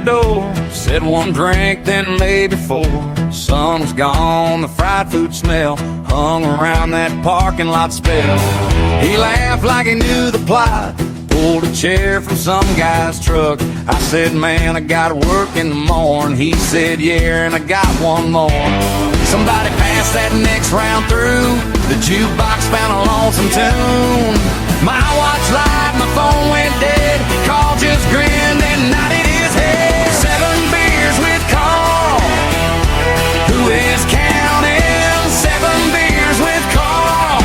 door. Said one drink, then maybe four. Sun was gone, the fried food smell hung around that parking lot spell. He laughed like he knew the plot, pulled a chair from some guy's truck. I said, man, I gotta work in the morning. He said, yeah, and I got one more. Somebody passed that next round through. The jukebox found a lonesome tune. My watch lied, my phone went dead. Carl just grinned and nodded his head. 7 beers with Carl. Who is counting? 7 beers with Carl.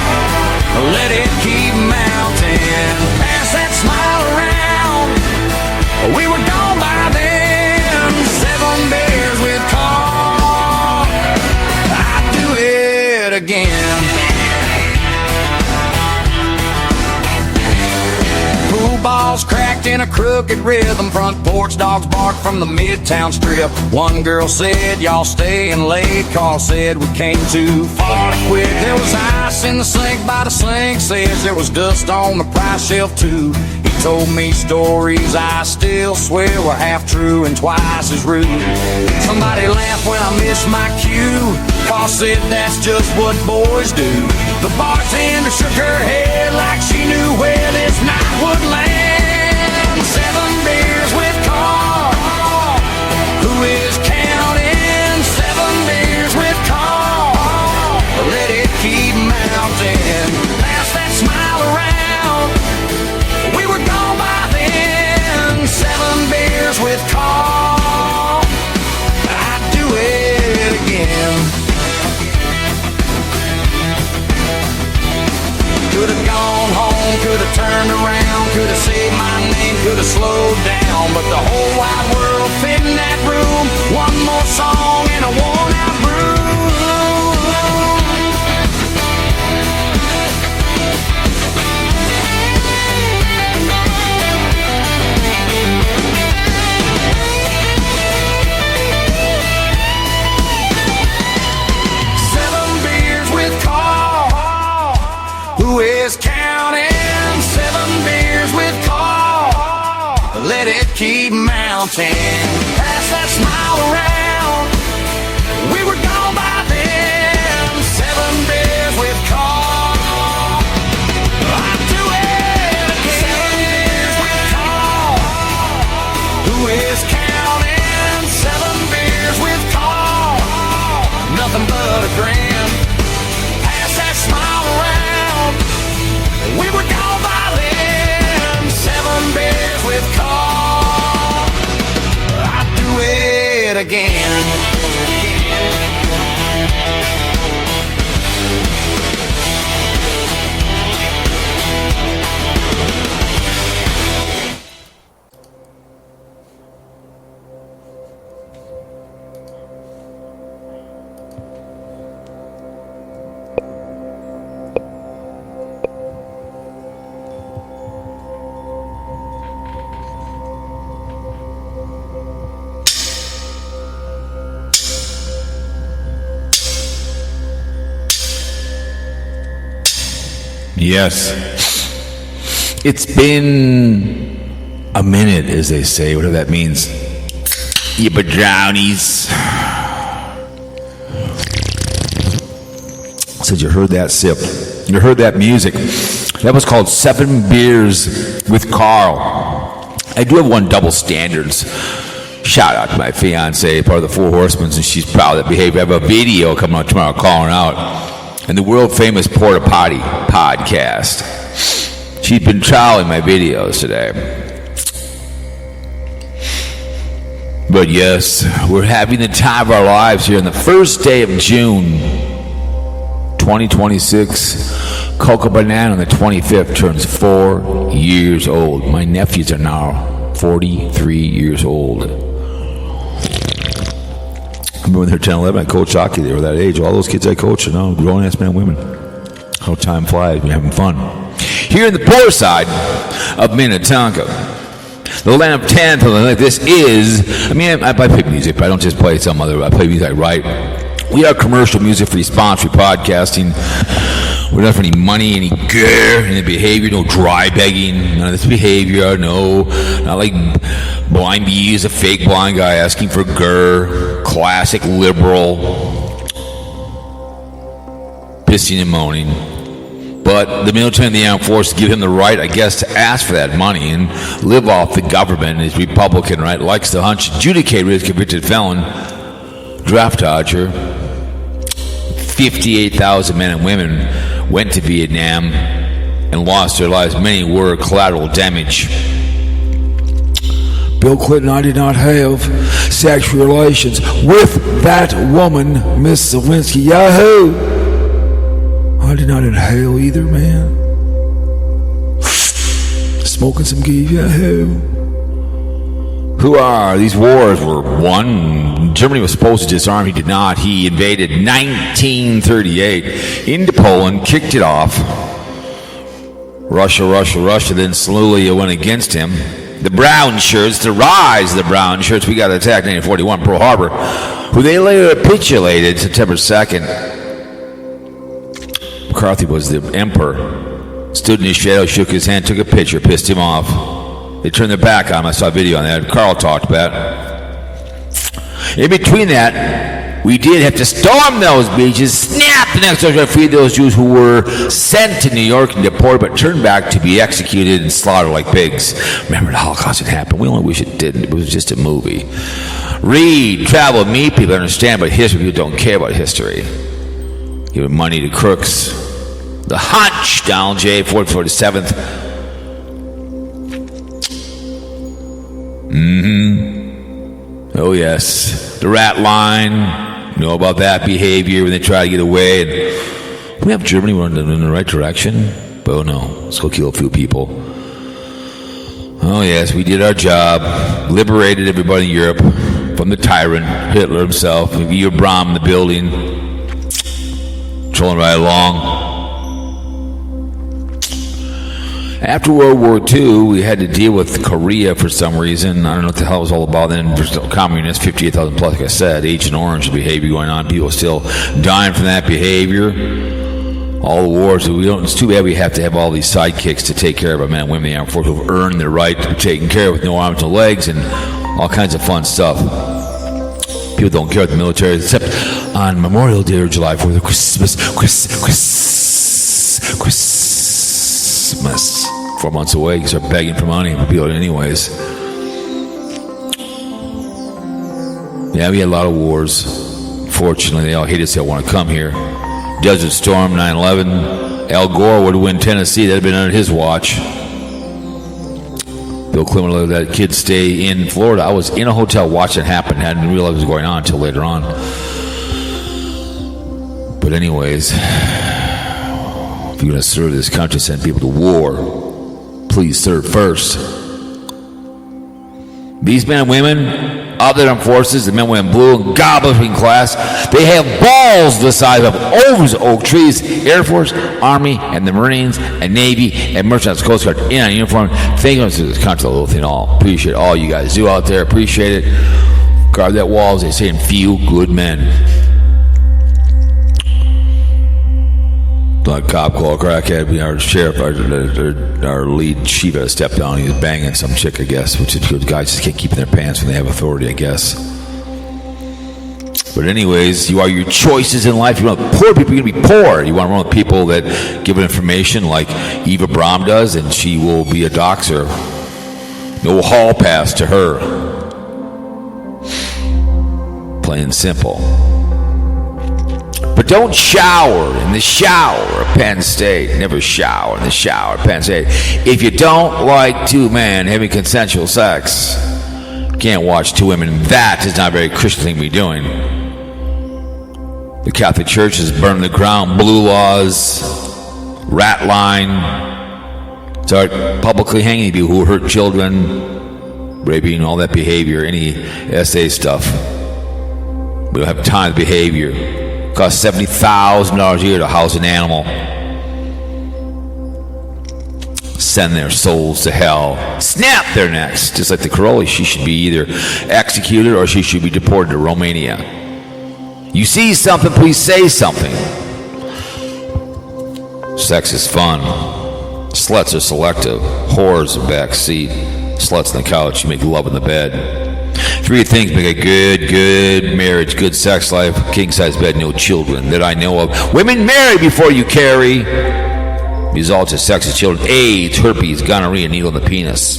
Let it keep mounting. Pass that smile around. We were gone by then. 7 beers with Carl. I'd do it again. Pool balls cracked in a crooked rhythm. Front porch dogs barked from the Midtown Strip. One girl said, y'all staying late. Carl said, we came too far to quit. There was ice in the sink by the sink. Says there was dust on the price shelf too. He told me stories I still swear were half true and twice as rude. Somebody laughed when I missed my cue. Carl said that's just what boys do. The bartender shook her head like she knew where this night would land. 7 beers with Carl. Who is counting? 7 beers with Carl. Let it keep mounting. Pass that smile around. We were gone by then. 7 beers with Carl. I'd do it again. Could've gone home, could've turned around, could've said my name, could've slowed down, but the whole wide world fit in that room. One more song and a worn-out broom. 7 beers with Carl. Who is counting? 7 beers with Carl. Let it keep mounting. Pass that smile around. We were gone by then. 7 beers with Carl. I'd do it again. 7 beers with Carl. Who is counting? 7 beers with Carl. Nothing but a grin. Pass that smile around. We were gone by then. 7 beers with Carl. I'd do it again. Yes. It's been a minute, as they say, whatever that means. Yippa drownies. Said you heard that sip. You heard that music. That was called 7 Beers with Carl. I do have one double standards. Shout out to my fiance, part of the Four Horsemen, and she's proud of that behavior. I have a video coming out tomorrow calling out. And the world-famous Porta Potty podcast. She's been trialing my videos today. But yes, we're having the time of our lives here on the first day of June 2026. Coco Banana on the 25th turns 4 years old. My nephews are now 43 years old. I remember when they were 10, 11, I coached hockey. They were that age. All those kids I coach are now grown-ass men and women. How time flies. We're having fun. Here in the poor side of Minnetonka, the land of Tampa, like this is, I play music, but I don't just play some other, I play music I write. We are commercial music free sponsor podcasting. We don't have any money, any gear, any behavior, no dry begging, none of this behavior, no, not like blind bee is a fake blind guy asking for gur, classic liberal, pissing and moaning. But the military and the armed forces give him the right, I guess, to ask for that money and live off the government. His Republican, right, likes to hunch, adjudicate with convicted felon, draft dodger. 58,000 men and women went to Vietnam and lost their lives. Many were collateral damage. Bill Clinton, I did not have sexual relations with that woman, Miss Lewinsky. Yahoo! I did not inhale either, man. Smoking some geese, yahoo. Who are these wars were won? Germany was supposed to disarm. He did not. He invaded 1938 into Poland, kicked it off. Russia. Then slowly it went against him. The brown shirts, the rise of the brown shirts. We got attacked in 1941, Pearl Harbor, who they later capitulated September 2nd. McCarthy was the emperor. Stood in his shadow, shook his hand, took a picture, pissed him off. They turned their back on him. I saw a video on that. Carl talked about it. In between that, we did have to storm those beaches, snap the next to free those Jews who were sent to New York and deported, but turned back to be executed and slaughtered like pigs. Remember, the Holocaust had happened. We only wish it didn't. It was just a movie. Read, travel, meet people, understand about history. People don't care about history. Giving money to crooks. The Hunch, Donald J. 47th. Oh, yes. The rat line. Know about that behavior when they try to get away. And we have Germany running in the right direction. But oh, no. Let's go kill a few people. Oh, yes. We did our job. Liberated everybody in Europe from the tyrant, Hitler himself. Guy Brahm in the building. Trolling right along. After World War II, we had to deal with Korea for some reason. I don't know what the hell it was all about then. Communists, 58,000 plus, like I said. Agent Orange behavior going on. People still dying from that behavior. All the wars. It's too bad we have to have all these sidekicks to take care of our men and women in the armed forces who've earned their right to be taken care of with no arms, no legs, and all kinds of fun stuff. People don't care about the military, except on Memorial Day or July 4th, Christmas. 4 months away, you start begging for money for people anyways. Yeah, we had a lot of wars. Fortunately, they all hate us. They don't want to come here. Desert Storm, 9/11. Al Gore would win Tennessee. That had been under his watch. Bill Clinton let that kid stay in Florida. I was in a hotel watching it happen. Hadn't realized what was going on until later on. But anyways, if you're going to serve this country, send people to war, please serve first. These men and women, other armed forces, the men and women in blue and goblin class, they have balls the size of oak trees. Air Force, Army, and the Marines, and Navy, and Merchant Coast Guard in on uniform. Thank you to this country, the little thing all. Appreciate all you guys do out there. Appreciate it. Guard that wall, as they say, and feel good men. Like cop call, crackhead, our sheriff, our lead chief had a step down. He was banging some chick, I guess, which is good. Guys just can't keep in their pants when they have authority, I guess. But anyways, you are your choices in life. You want poor people, you're going to be poor. You want to run with people that give information like Eva Braun does, and she will be a doxer. No hall pass to her. Plain and simple. But don't shower in the shower at Penn State. Never shower in the shower at Penn State. If you don't like two men having consensual sex, you can't watch two women. That is not a very Christian thing to be doing. The Catholic Church has burned the ground. Blue laws, rat line. Start publicly hanging people who hurt children, raping, all that behavior, any SA stuff. We don't have time for behavior. Costs $70,000 a year to house an animal. Send their souls to hell. Snap their necks. Just like the Caroli, she should be either executed or she should be deported to Romania. You see something, please say something. Sex is fun. Sluts are selective. Whores are backseat. Sluts on the couch. You make love in the bed. 3 things make a good marriage, good sex life, king-size bed, no children that I know of. Women, marry before you carry. Results of sex and children: AIDS, herpes, gonorrhea, needle in the penis.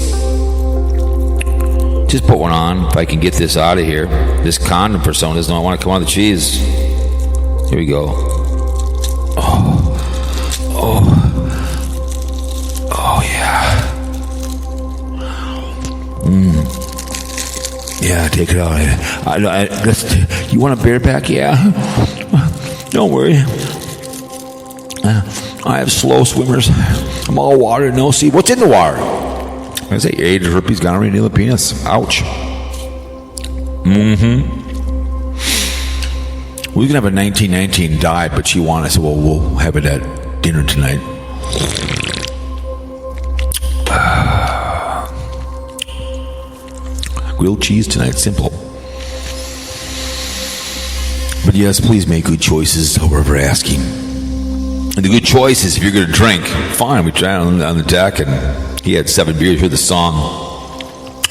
Just put one on if I can get this out of here. This condom persona doesn't want to come on the cheese. Here we go. Oh yeah. Yeah, take it out. You want a bear pack? Yeah. Don't worry. I have slow swimmers. I'm all water, no sea. What's in the water? I say AIDS, herpes, gonorrhea, needle in the penis. Ouch. We can have a 1919 diet, but she wanted. I said, well, we'll have it at dinner tonight. Grilled cheese tonight, simple. But yes, please make good choices, however asking. And the good choice is if you're going to drink, fine. We tried on the deck, and he had 7 beers. Heard the song.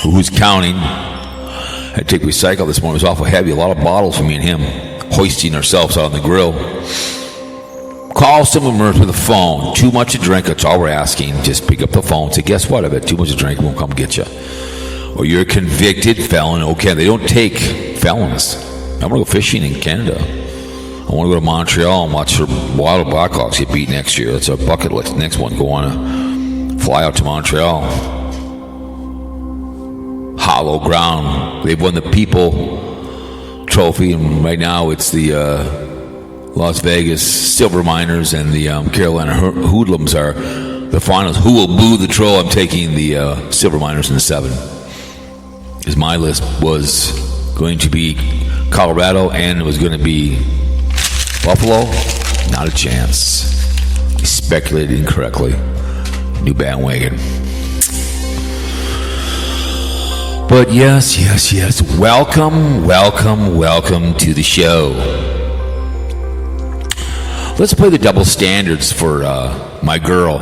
Who's counting? I had to take recycle this morning. It was awful heavy. A lot of bottles for me and him, hoisting ourselves out on the grill. Call someone with a phone. Too much to drink. That's all we're asking. Just pick up the phone. Say, guess what? I've had too much to drink. Won't come get you. Or you're a convicted felon. Okay, they don't take felons. I'm going to go fishing in Canada. I want to go to Montreal and watch the Wild Blackhawks get beat next year. That's our bucket list. Next one, go on fly out to Montreal. Hollow ground. They've won the People Trophy, and right now it's the Las Vegas Silver Miners and the Carolina Hoodlums are the finals. Who will boo the troll? I'm taking the Silver Miners in the 7. Because my list was going to be Colorado and it was going to be Buffalo. Not a chance. He speculated incorrectly. New bandwagon. But yes. Welcome to the show. Let's play the double standards for my girl.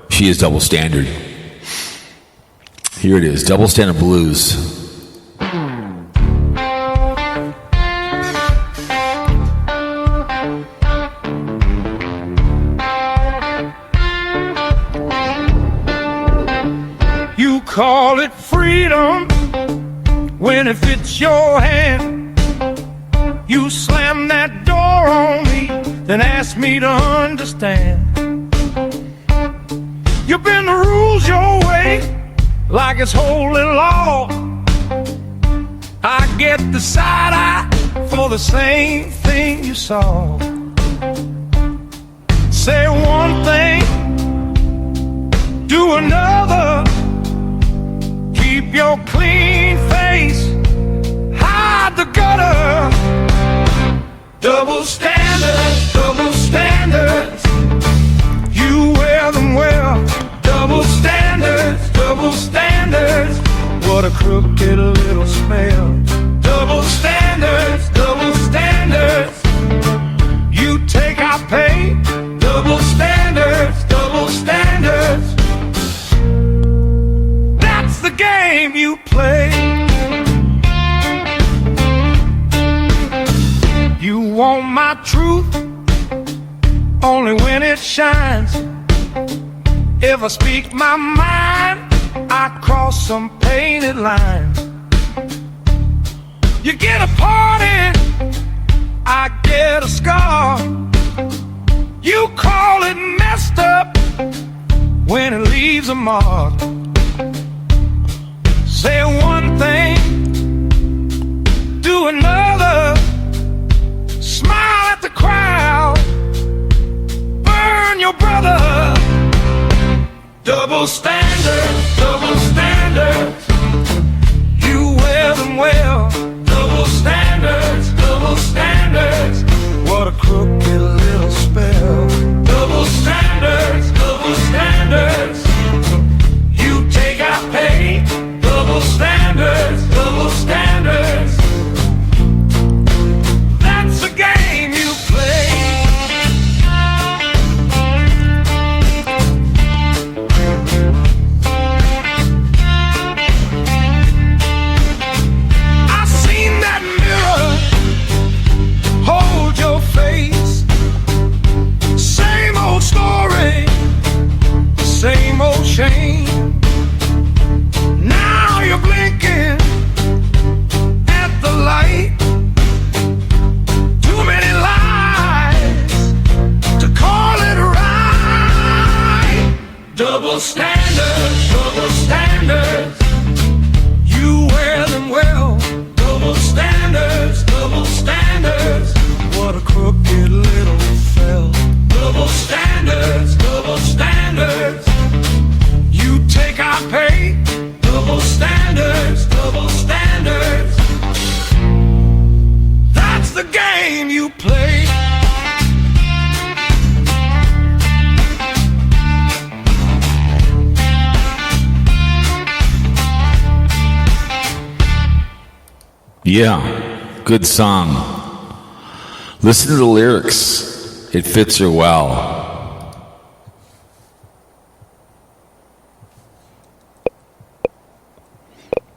She is double standard. Here it is, double standard blues. You call it freedom when it fits your hand. You slam that door on me, then ask me to understand. You bend the rules your way like it's holy law. I get the side eye for the same thing you saw. Say one thing, do another. Keep your clean face, hide the gutter. Double standards, double standards. You wear them well. Double standards, double standards. What a crooked little spell. Double standards, double standards. You take, I pay. Double standards, double standards. That's the game you play. You want my truth only when it shines. If I speak my mind, I cross some painted lines. You get a party, I get a scar. You call it messed up when it leaves a mark. Say one thing, do another. Smile at the crowd, burn your brother. Double standards, double standards. You wear them well. Double standards, double standards. What a crooked little spell. Double standards, double standards. You take, I pay. Double standards, double standards. That's the game you play. you play. Yeah, good song. Listen to the lyrics. It fits her well.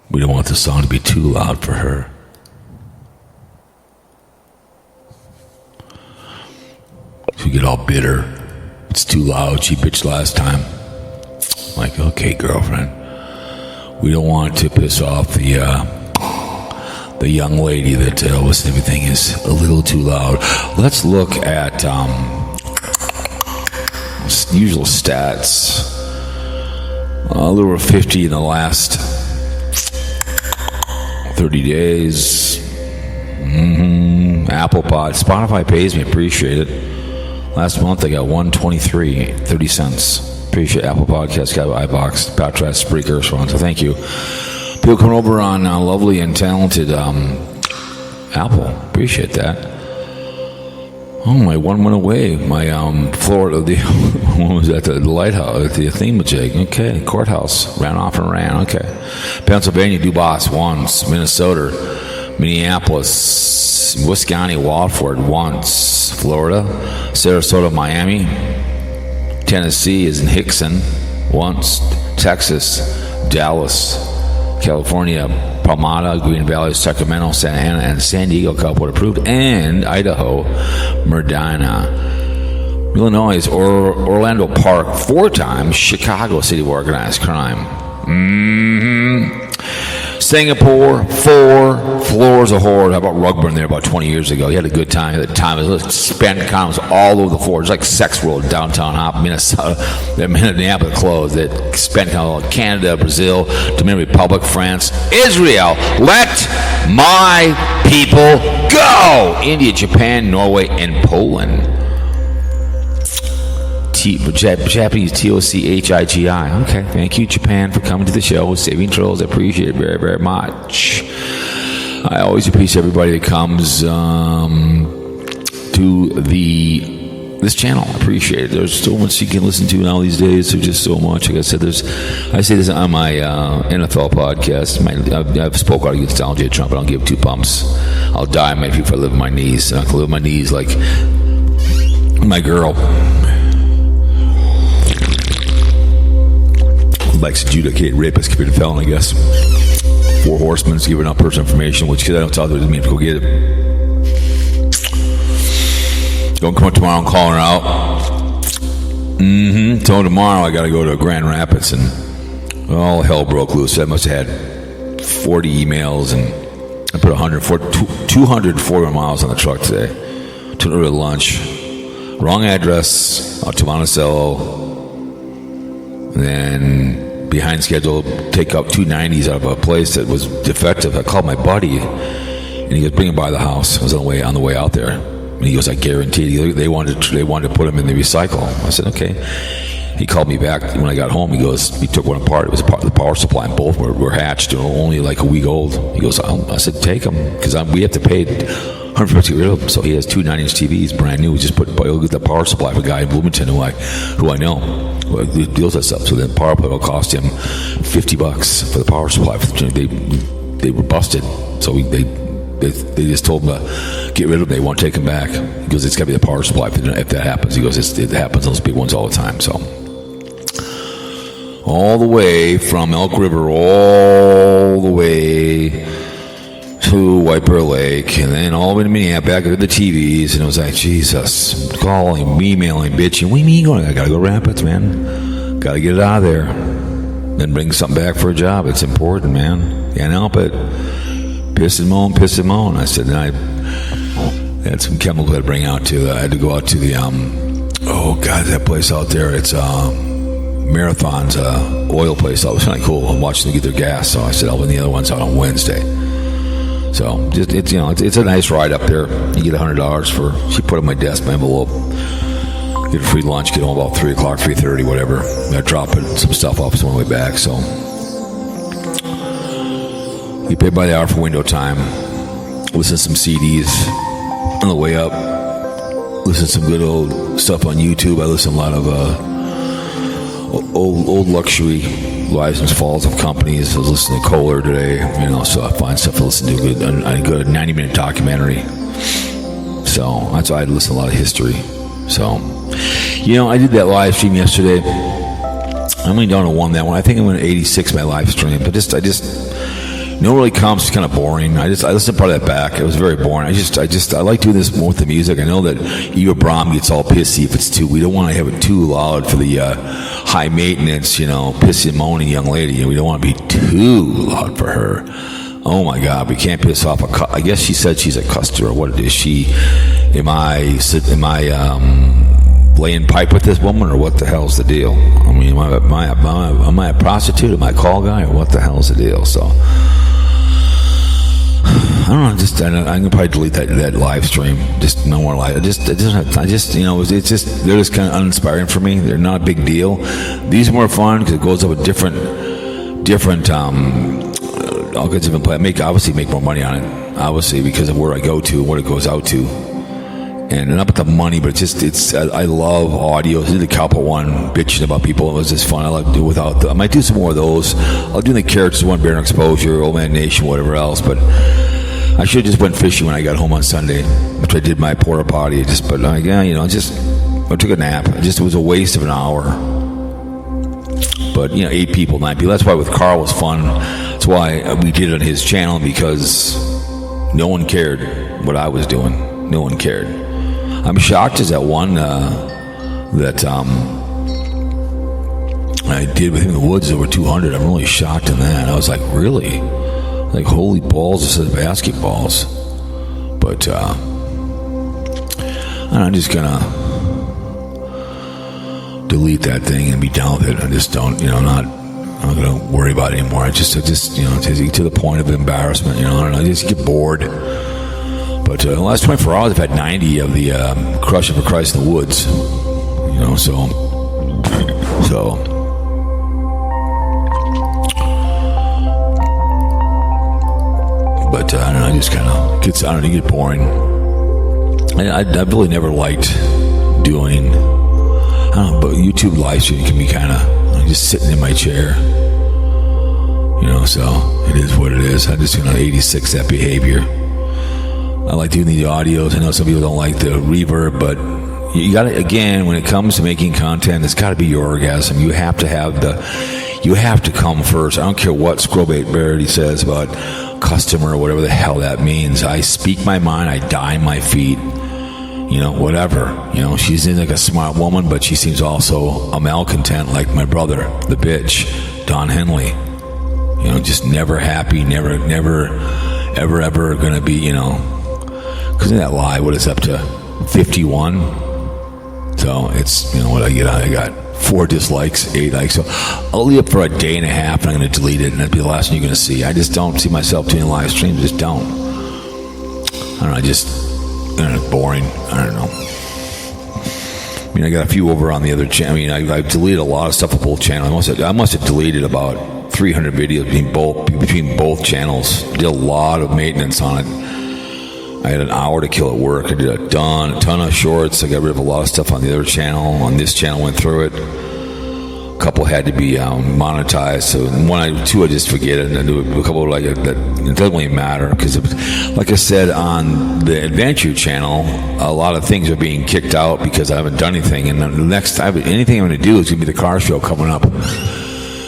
We don't want the song to be too loud for her. She get all bitter. It's too loud. She bitched last time. Like, okay, girlfriend. We don't want to piss off the young lady that listen, everything is a little too loud. Let's look at usual stats. A little over 50 in the last 30 days. Apple Pod. Spotify pays me. Appreciate it. Last month I got $1.23, 30 cents. Appreciate Apple Podcasts, got iBox, Patras, Spreaker, so on. So thank you. People coming over on lovely and talented Apple. Appreciate that. Oh, my one went away. My Florida, what was that? The lighthouse, the thingamajig. Okay, courthouse ran off and ran. Okay, Pennsylvania, Dubas once. Minnesota, Minneapolis, Wisconsin, Watford once. Florida, Sarasota, Miami. Tennessee is in Hickson once. Texas, Dallas. California, Palmada, Green Valley, Sacramento, Santa Ana, and San Diego, Cowpote approved, and Idaho, Medina. Illinois, Orlando Park 4 times, Chicago City of Organized Crime. Singapore, 4 floors of horror. How about Rugburn there about 20 years ago? He had a good time at the time. It was spent condoms all over the floor. It's like Sex World downtown Minnesota. Minneapolis closed. That spent condoms Canada, Brazil, Dominican Republic, France, Israel. Let my people go. India, Japan, Norway, and Poland. Japanese TOCHIGI. Okay, thank you, Japan, for coming to the show. Saving Trolls, I appreciate it very, very much. I always appreciate everybody that comes to this channel. I appreciate it. There's so much you can listen to now these days. There's just so much. Like I said, I say this on my NFL podcast. I've spoke out against Donald J. Trump. I don't give 2 pumps. I'll die maybe if I live on my knees. And I can live on my knees like my girl. Likes to adjudicate rapist, committed felon, I guess. 4 horsemen giving out personal information, which I don't tell them, doesn't mean to go get it. Don't come up tomorrow and call her out. Tell her tomorrow I got to go to Grand Rapids, and all hell broke loose. I must have had 40 emails, and I put 240 miles on the truck today. Took her to lunch. Wrong address, out to Monticello. And then behind schedule, take up 290s out of a place that was defective. I called my buddy, and he goes, "Bring him by the house." I was on the way out there, and he goes, "I guarantee." They wanted to put him in the recycle. I said, "Okay." He called me back when I got home. He goes, "He took one apart. It was part of the power supply, and both were hatched, only like a week old." He goes, "I said, take them because we have to pay $150 to get rid of them." So he has 2 9-inch TVs, brand new. He just put the power supply for a guy in Bloomington who I know. Well, he deals that stuff. So the power play will cost him $50 for the power supply. They were busted, so they just told him to get rid of them. They won't take them back. He goes, "It's got to be the power supply if that happens." He goes, "It happens on those big ones all the time." So all the way from Elk River, all the way to White Bear Lake, and then all the way to Minneapolis, back to the TVs, and it was like, Jesus, calling, emailing, bitching. What do you mean going? I gotta go Rapids, man. Gotta get it out of there. Then bring something back for a job. It's important, man. Can't help it. Piss and moan. I said, and I had some chemicals I had to bring out to. I had to go out to the that place out there. It's Marathon's oil place. That was kind of cool. I'm watching them get their gas, so I said I'll bring the other ones out on Wednesday. So it's a nice ride up there. You get $100 for. She put it on my desk, my envelope. Get a free lunch. Get home about 3 o'clock, 3:30, whatever. I drop some stuff off on the way back. So you pay by the hour for window time. Listen to some CDs. on the way up, listen to some good old stuff on YouTube. I listen to a lot of old luxury license falls of companies. I was listening to Kohler today, so I find stuff to listen to. A good 90-minute documentary. So that's why I listen to a lot of history. So, I did that live stream yesterday. I'm only down to one that one. I think I'm going to 86 my live stream, but I just no really comps. It's kind of boring. I listened to part of that back. It was very boring. I like doing this more with the music. I know that Eva Braun gets all pissy if it's too. We don't want to have it too loud for the high maintenance, pissy and moaning young lady. We don't want to be too loud for her. Oh my God, we can't piss off I guess she said she's a customer. What is she? Am I laying pipe with this woman, or what the hell's the deal? I mean, am I a prostitute? Am I a call guy, or what the hell's the deal? So I don't know. I'm gonna probably delete that live stream. Just no more live. It's just they're just kind of uninspiring for me. They're not a big deal. These are more fun because it goes up with different all kinds of different play. Obviously make more money on it, obviously, because of where I go to, what it goes out to. And not about the money, but I love audio. I did the Cowpote one, bitching about people. It was just fun. I like to do without I might do some more of those. I'll do the characters one, Barium Exposure, Old Man Nation, whatever else. But I should have just went fishing when I got home on Sunday, after I did my porta potty. I took a nap. It was a waste of an hour. But 8 people, 9 people. That's why with Carl it was fun. That's why we did it on his channel, because no one cared what I was doing. No one cared. I'm shocked as that one that I did with him in the woods over 200. I'm really shocked in that. I was like, really? Like, holy balls instead of basketballs. But I'm just gonna delete that thing and be done with it. I just don't, I'm not gonna worry about it anymore. I just to the point of embarrassment. I just get bored. But the last 24 hours, I've had 90 of the Crushing for Christ in the Woods. So. But I don't know. I just kind of gets. I don't know. You get boring. I've really never liked doing. I don't know, but YouTube live stream can be kind of just sitting in my chair. So it is what it is. I'm just gonna 86 that behavior. I like doing the audios. I know some people don't like the reverb, but you got to, again, when it comes to making content, it's got to be your orgasm. You have to come first. I don't care what Scrobate Verity says about customer or whatever the hell that means. I speak my mind. I die my feet. Whatever. She's like a smart woman, but she seems also a malcontent, like my brother, the bitch, Don Henley. Just never happy, never, ever gonna be, because in that live, what is up to 51? So it's, what I get, I got 4 dislikes, 8 likes. So I'll leave it for a day and a half, and I'm going to delete it, and that'll be the last thing you're going to see. I just don't see myself doing live streams. Just don't. I don't know. It's boring. I don't know. I got a few over on the other channel. I've deleted a lot of stuff on both channels. I must have deleted about 300 videos between both channels. Did a lot of maintenance on it. I had an hour to kill at work. I did a ton of shorts. I got rid of a lot of stuff on the other channel. On this channel, went through it. A couple had to be monetized. So two, I just forget it. And I do a couple that it doesn't really matter, because, like I said, on the Adventure channel, a lot of things are being kicked out because I haven't done anything. And the next time, anything I'm going to do is going to be the car show coming up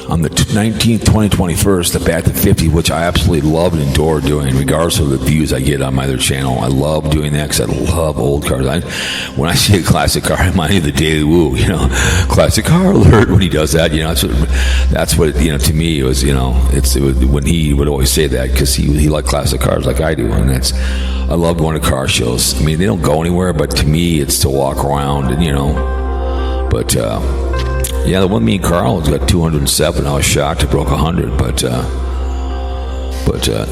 on the 19th, 20th, 21st, the Back to 50, which I absolutely love and adore doing, regardless of the views I get on my other channel. I love doing that because I love old cars. When I see a classic car, I remind me of the Daily Woo, classic car alert when he does that. That's what to me it was. It was when he would always say that, because he liked classic cars like I do, and I love going to car shows. They don't go anywhere, but to me, it's to walk around and but. Yeah, the one me and Carl has got 207. I was shocked it broke 100, but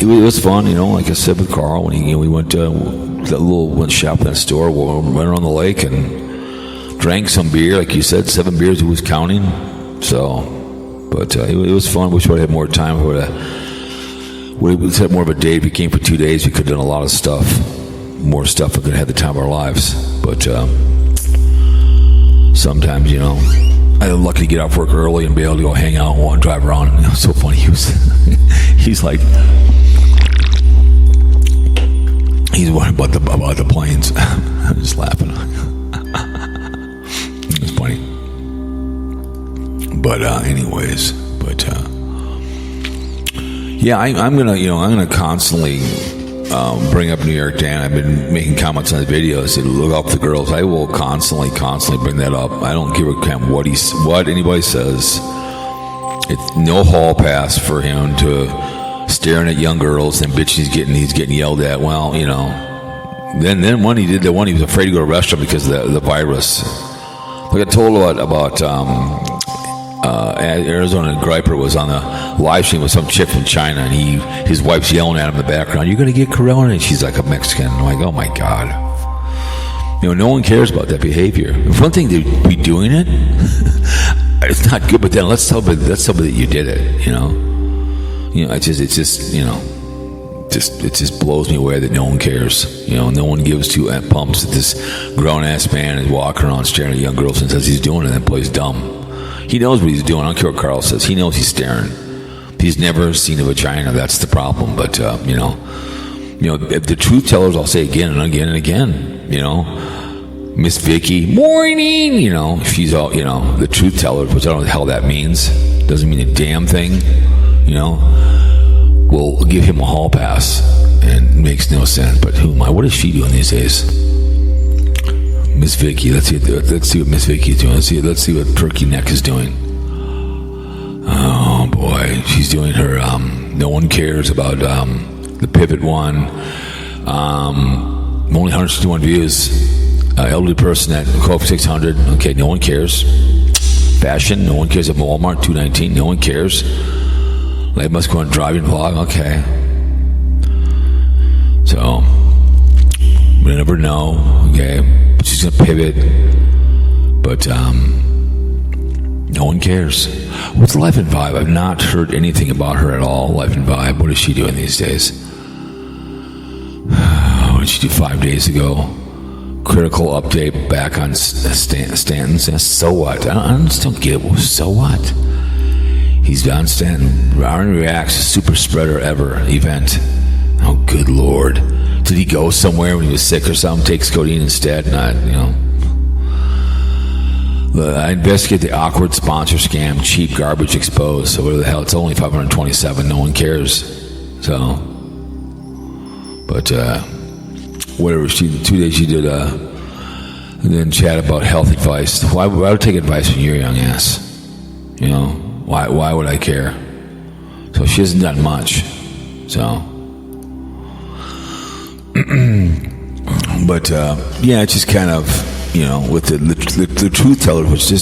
it was fun, like I said with Carl, when we went went shopping at the store, went around the lake and drank some beer, like you said, 7 beers. Who was counting? So, but it was fun. Wish I had more time. We had more of a day. If we came for 2 days, we could have done a lot of stuff. more stuff, we could have the time of our lives. But sometimes, you know, I'm lucky to get off work early and be able to go hang out and drive around. It was so funny. He's like, he's worried about the planes. I'm just laughing. It's funny. But anyways, yeah, I'm gonna constantly bring up New York Dan. I've been making comments on his videos. Look up the girls. I will constantly bring that up. I don't give a damn what anybody says. It's no hall pass for him to staring at young girls and bitch. He's getting yelled at. Well, you know. Then when he did the one, he was afraid to go to a restaurant because of the virus. Like I told about Arizona Griper was on a live stream with some chick from China, and his wife's yelling at him in the background, "You're going to get corona," and she's like a Mexican. I'm like, oh my God. You know, no one cares about that behavior. If one thing to be doing it, it's not good, but then let's tell them that you did it, you know. You know, it just blows me away that no one cares. You know, no one gives two pumps that this grown-ass man is walking around staring at young girls and says he's doing it and then plays dumb. He knows what he's doing. I don't care what Carl says. He knows he's staring. He's never seen a vagina. That's the problem. But, you know, the truth tellers, I'll say again and again and again, you know, Miss Vicky, morning, you know, she's all, you know, the truth teller, which I don't know what the hell that means. Doesn't mean a damn thing, you know. Will give him a hall pass, and it makes no sense. But who am I? What is she doing these days? Miss Vicky. Let's see what Miss Vicky is doing. Let's see what Turkey Neck is doing. Oh boy, she's doing her. No one cares about the pivot one. Only 161 views. Elderly person at call 600. Okay, no one cares. Fashion. No one cares at Walmart 219. No one cares. They must go on driving vlog. Okay. So, we never know. Okay. She's going to pivot. But, no one cares. What's Life and Vibe? I've not heard anything about her at all. Life and Vibe. What is she doing these days? What did she do 5 days ago? Critical update back on Stanton's. So what? I just don't get it. So what? He's on Stanton. Aaron Reacts, super spreader ever event. Oh, good Lord. Did he go somewhere when he was sick or something? Takes codeine instead? Not, you know. I investigate the awkward sponsor scam, cheap garbage exposed. So what the hell? It's only 527. No one cares. So, but whatever. 2 days she did, and then chat about health advice. Why would I take advice from your young ass? You know, why would I care? So she hasn't done much. So, but yeah, it's just kind of, you know, with the truth teller, which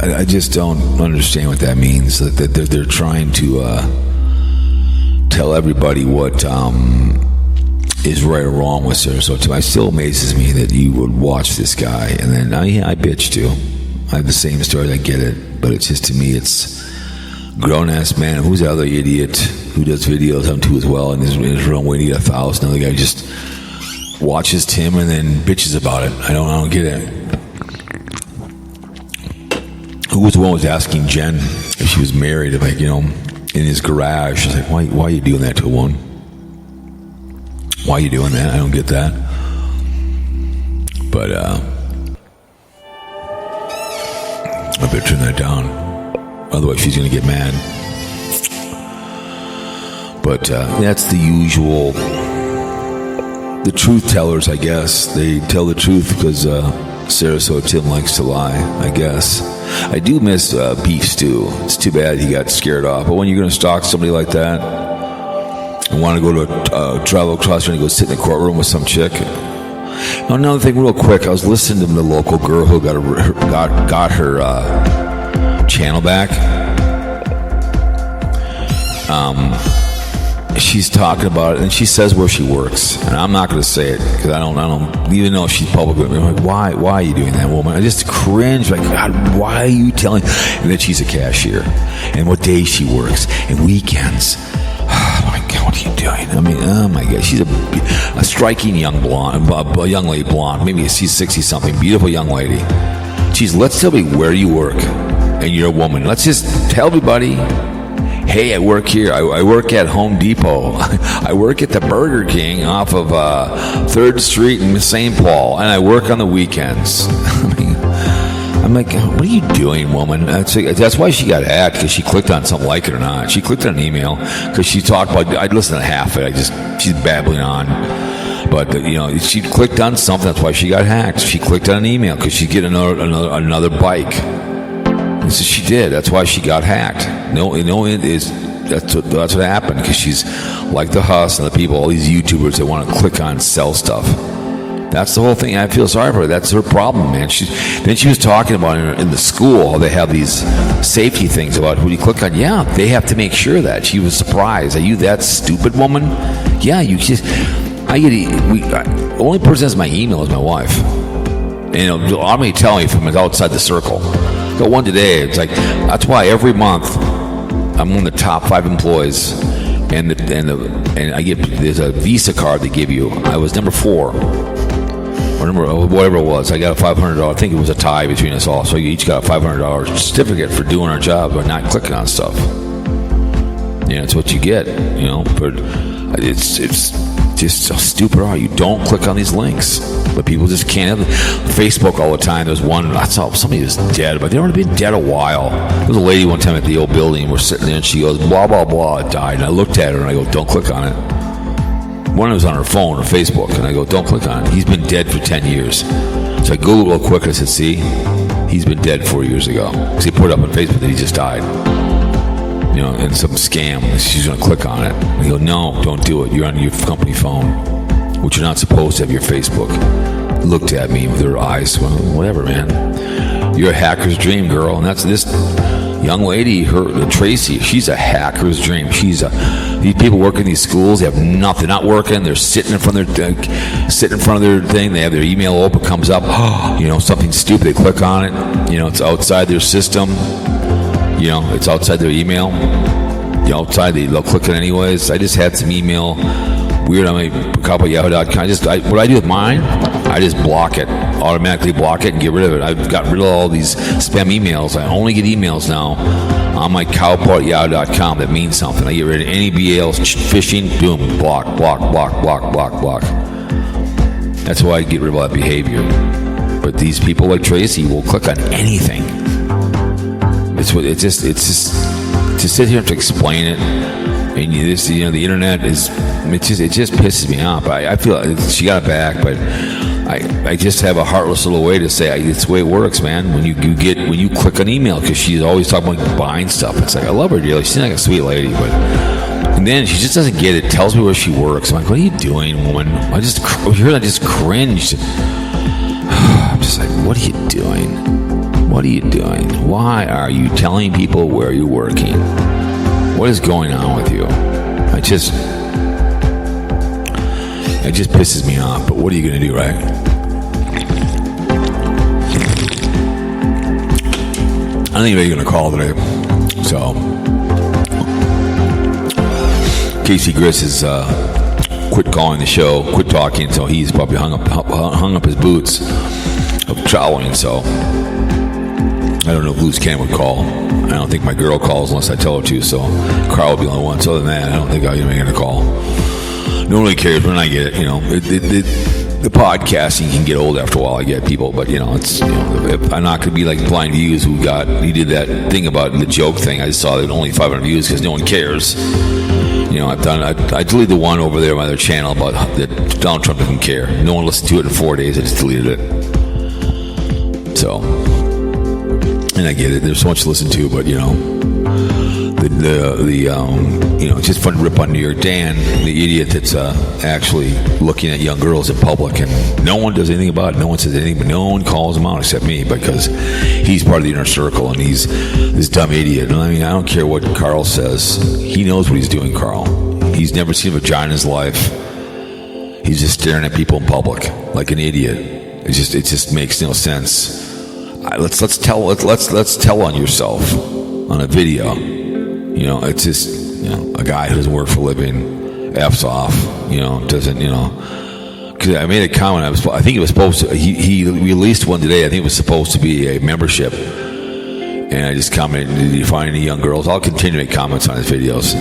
I just don't understand what that means. That they're trying to tell everybody what is right or wrong with Sarasota. It still amazes me that you would watch this guy and then, yeah, I bitch too. I have the same stories, I get it, but it's just, to me, it's grown-ass man. Who's the other idiot who does videos on too as well and is in his room waiting to get 1,000? Another guy just watches Tim and then bitches about it. I don't get it. Who was the one who was asking Jen if she was married, like, you know, in his garage? She's like, why are you doing that to a woman? Why are you doing that? I don't get that. But I better turn that down. Otherwise she's going to get mad. But that's the usual. The truth tellers, I guess. They tell the truth because Sarasota Tim likes to lie, I guess. I do miss beef stew. It's too bad he got scared off. But when you're going to stalk somebody like that and want to go to travel across and go sit in the courtroom with some chick. Now, another thing real quick. I was listening to the local girl who got her channel back. She's talking about it, and she says where she works, and I'm not going to say it because I don't even know if she's public with me. I'm like, why are you doing that, woman? I just cringe, like, God, why are you telling? And then she's a cashier, and what days she works, and weekends. Oh my God, what are you doing? I mean, oh my God, she's a striking young blonde, a young lady blonde. Maybe she's 60-something, beautiful young lady. Geez, let's tell me where you work, and you're a woman. Let's just tell everybody, hey, I work here. I work at Home Depot. I work at the Burger King off of 3rd Street in St. Paul, and I work on the weekends. I mean, I'm like, what are you doing, woman? That's why she got hacked, because she clicked on something, like it or not. She clicked on an email because she talked about. I'd listen to half of it. She's babbling on, but she clicked on something. That's why she got hacked. She clicked on an email because she'd get another bike. And so she did. That's why she got hacked. That's what happened, because she's like the Huss and the people, all these YouTubers that want to click on sell stuff. That's the whole thing. I feel sorry for her. That's her problem, man. Then she was talking about in the school how they have these safety things about who you click on. Yeah, they have to make sure that. She was surprised. Are you that stupid, woman? Yeah, you just. The only person that has my email is my wife. And a lot of me tell me from outside the circle. Got one today. It's like, that's why every month I'm one of the top 5 employees, and I get, there's a Visa card they give you. I was number 4. Or whatever it was. I got a $500. I think it was a tie between us all. So you each got a $500 certificate for doing our job but not clicking on stuff. It's what you get. But it's just so stupid. You don't click on these links, but people just can't. Facebook all the time. There's one. I saw somebody was dead, but they've already been dead a while. There was a lady one time at the old building. We're sitting there, and she goes, blah blah blah, died. And I looked at her and I go, don't click on it. One was on her phone or Facebook, and I go, don't click on it. He's been dead for 10 years. So I Googled real quick, and I said, see, he's been dead 4 years ago. Because he put up on Facebook that he just died. And some scam. She's going to click on it. I go, no, don't do it. You're on your company phone, which you're not supposed to have your Facebook. Looked at me with her eyes, well, whatever, man. You're a hacker's dream, girl. And that's this young lady, Tracy, she's a hacker's dream. These people work in these schools, they have nothing, not working. They're sitting in front of their thing. They have their email open, comes up, something stupid. They click on it. It's outside their system. It's outside their email. Outside, they'll click it anyways. I just had some email weird on my Cowpote.yahoo.com. What I do with mine, I just block it, automatically block it and get rid of it. I've got rid of all these spam emails. I only get emails now on my Cowpote.yahoo.com that means something. I get rid of any BLs, phishing, boom, block. That's why I get rid of all that behavior. But these people like Tracy will click on anything. It's just to sit here and to explain it, and the internet is, it just pisses me off. I feel she got it back, but I just have a heartless little way to say it's the way it works, man. When you click an email, because she's always talking about buying stuff. It's like, I love her dearly. She's like a sweet lady, and then she just doesn't get it. Tells me where she works. I'm like, what are you doing, woman? I just cringed. I'm just like, what are you doing? What are you doing? Why are you telling people where you're working? What is going on with you? It just pisses me off, but what are you going to do, right? I don't think anybody's going to call today. So, Casey Griss has quit calling the show, quit talking, so he's probably hung up his boots of traveling, so I don't know if Luz Can would call. I don't think my girl calls unless I tell her to, so Carl will be the only one. So other than that, I don't think I'm going to call. No one really cares when I get it. The podcasting can get old after a while. I get people, but I'm not going to be like Blind Views who did that thing about the joke thing. I just saw that only 500 views because no one cares. I deleted the one over there on my other channel about that Donald Trump doesn't care. No one listened to it in 4 days. I just deleted it. So. And I get it. There's so much to listen to, but it's just fun to rip on New York Dan, the idiot that's actually looking at young girls in public, and no one does anything about it. No one says anything, but no one calls him out except me because he's part of the inner circle and he's this dumb idiot. And I don't care what Carl says. He knows what he's doing, Carl. He's never seen a vagina in his life. He's just staring at people in public like an idiot. It just makes no sense. Let's tell on yourself on a video. It's just a guy who doesn't work for a living F's off, doesn't, because I made a comment. I think it was supposed to, he released one today. I think it was supposed to be a membership. And I just commented, did you find any young girls? I'll continue to make comments on his videos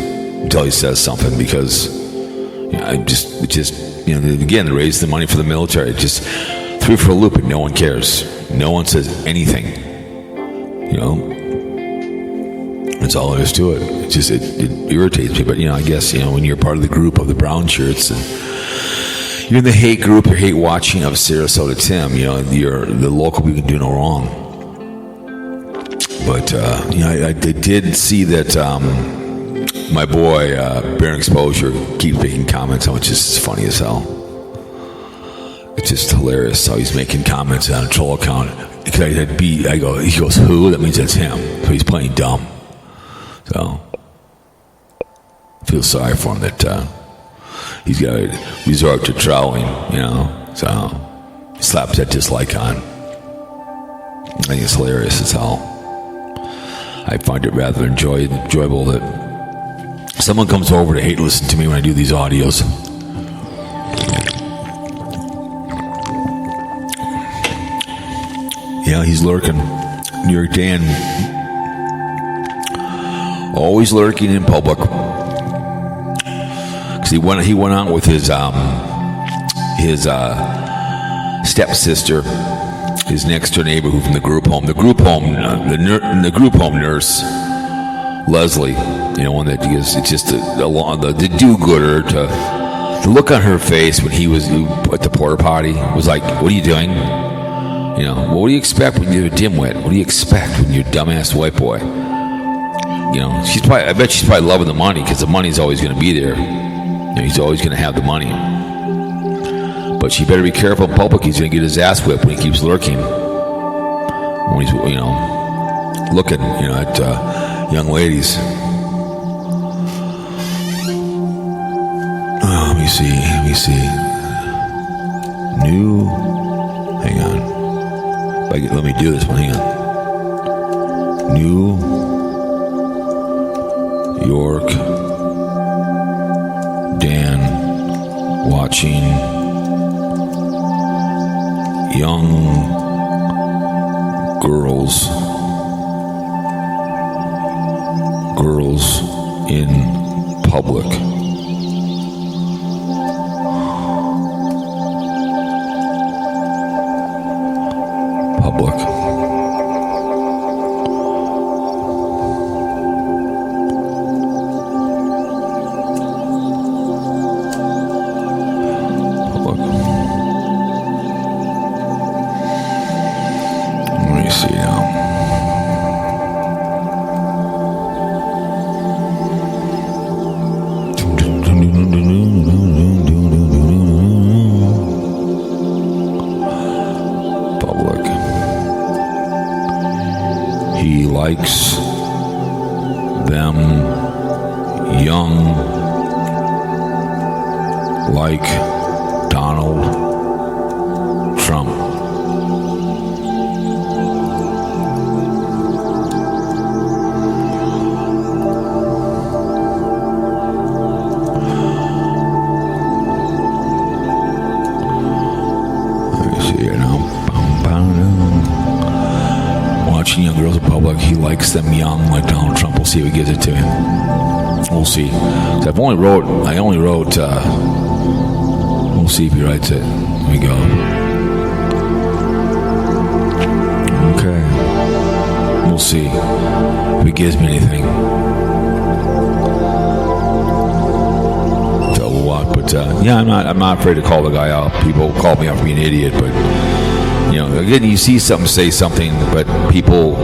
until he says something, because again, they raise the money for the military. It just threw for a loop, and no one cares. No one says anything. That's all there is to it. It irritates me. But I guess when you're part of the group of the brown shirts, and you're in the hate group, or hate watching of Sarasota Tim, you're the local. We can do no wrong. But I did see that my boy Barium Exposure keeps making comments on it. It's just funny as hell. It's just hilarious how he's making comments on a troll account. Because I said B, he goes, who? That means that's him. So he's playing dumb. So I feel sorry for him that he's got to resort to trolling, So he slaps that dislike on. I think it's hilarious as hell. I find it rather enjoyable that someone comes over to hate listen to me when I do these audios. Yeah, he's lurking. New York Dan, always lurking in public. Because he went out with his stepsister, his next door neighbor, who from the group home. The group home nurse, Leslie. One that is just the do-gooder. The look on her face when he was at the porta potty was like, "What are you doing? What do you expect when you're a dimwit? What do you expect when you're a dumbass white boy?" I bet she's probably loving the money, because the money's always going to be there. He's always going to have the money. But she better be careful in public. He's going to get his ass whipped when he keeps lurking. When he's, looking, at young ladies. Oh, let me see. Hang on. Let me do this one. Hang on. New York Dan watching young girls in public. Let me see now. Public. He likes them young, like Donald Trump. Watching young girls in public, he likes them young like Donald Trump. We'll see if he gives it to him. We'll see. I only wrote. We'll see if he writes it. Here we go. Okay. We'll see if he gives me anything. So we'll watch. But I'm not afraid to call the guy out. People call me out for being an idiot, but. Again, you see something, say something, but people,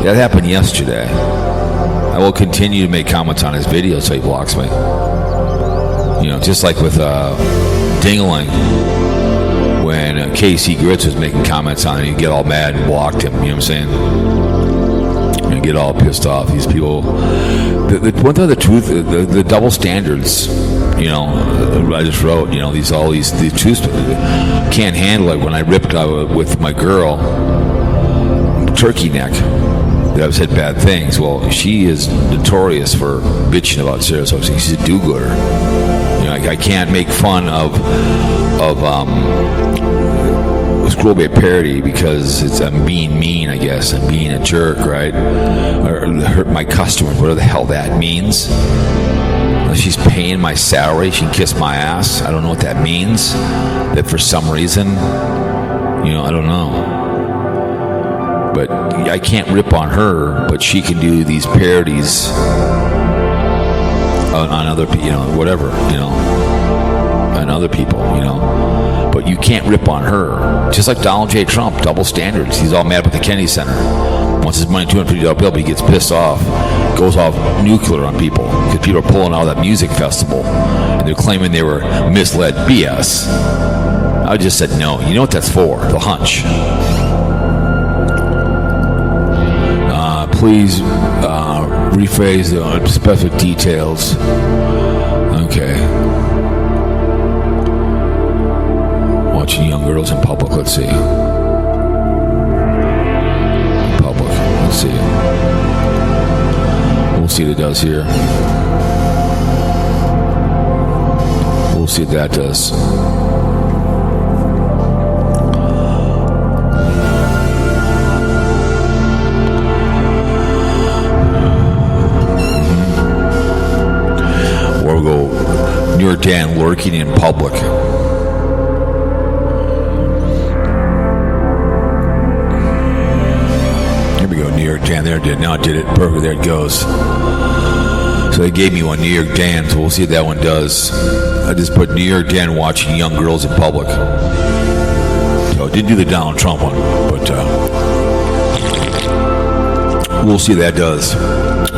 that happened yesterday. I will continue to make comments on his videos so he blocks me. Just like with Dingling, when KC Grits was making comments on it, he'd get all mad and blocked him, you know what I'm saying? And get all pissed off. These people, one thing, the truth, the double standards. I just wrote, these truths can't handle it. When I ripped with my girl, Turkey Neck, that I've said bad things. Well, she is notorious for bitching about Sarasota. She's a do-gooder. I can't make fun of Squirrel Bait parody because I'm being mean, I guess. I'm being a jerk, right? Or hurt my customers, whatever the hell that means. She's paying my salary. She can kiss my ass. I don't know what that means. That for some reason, I don't know. But I can't rip on her, but she can do these parodies on other people, whatever, on other people, But you can't rip on her. Just like Donald J. Trump, double standards. He's all mad with the Kennedy Center. Wants his money, $250 bill, but he gets pissed off. Goes off nuclear on people because people are pulling out of that music festival and they're claiming they were misled. BS. I just said no. You know what that's for? The hunch. Please rephrase the specific details. Okay. Watching young girls in public. Let's see. Public. Let's see. We'll see what it does here. We'll see what that does. Or go near Dan lurking in public. New York Dan, there it did. Now it did it. Perfect. There it goes. So they gave me one, New York Dan, so we'll see what that one does. I just put New York Dan watching young girls in public. So it didn't do the Donald Trump one, but we'll see what that does.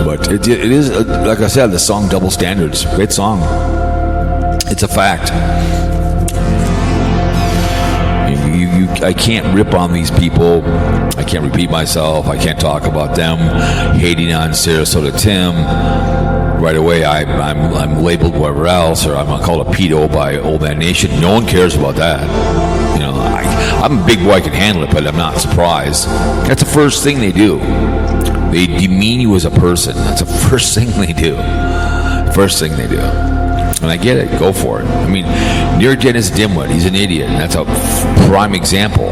But it is, like I said, the song Double Standards. Great song. It's a fact. I can't rip on these people. I can't repeat myself. I can't talk about them. Hating on Sarasota Tim. Right away, I'm labeled whatever else, or I'm called a pedo by Old Man Nation. No one cares about that. I'm a big boy. I can handle it, but I'm not surprised. That's the first thing they do. They demean you as a person. That's the first thing they do. First thing they do. And I get it. Go for it. I mean, New York Dan is a dimwit. He's an idiot. And that's a prime example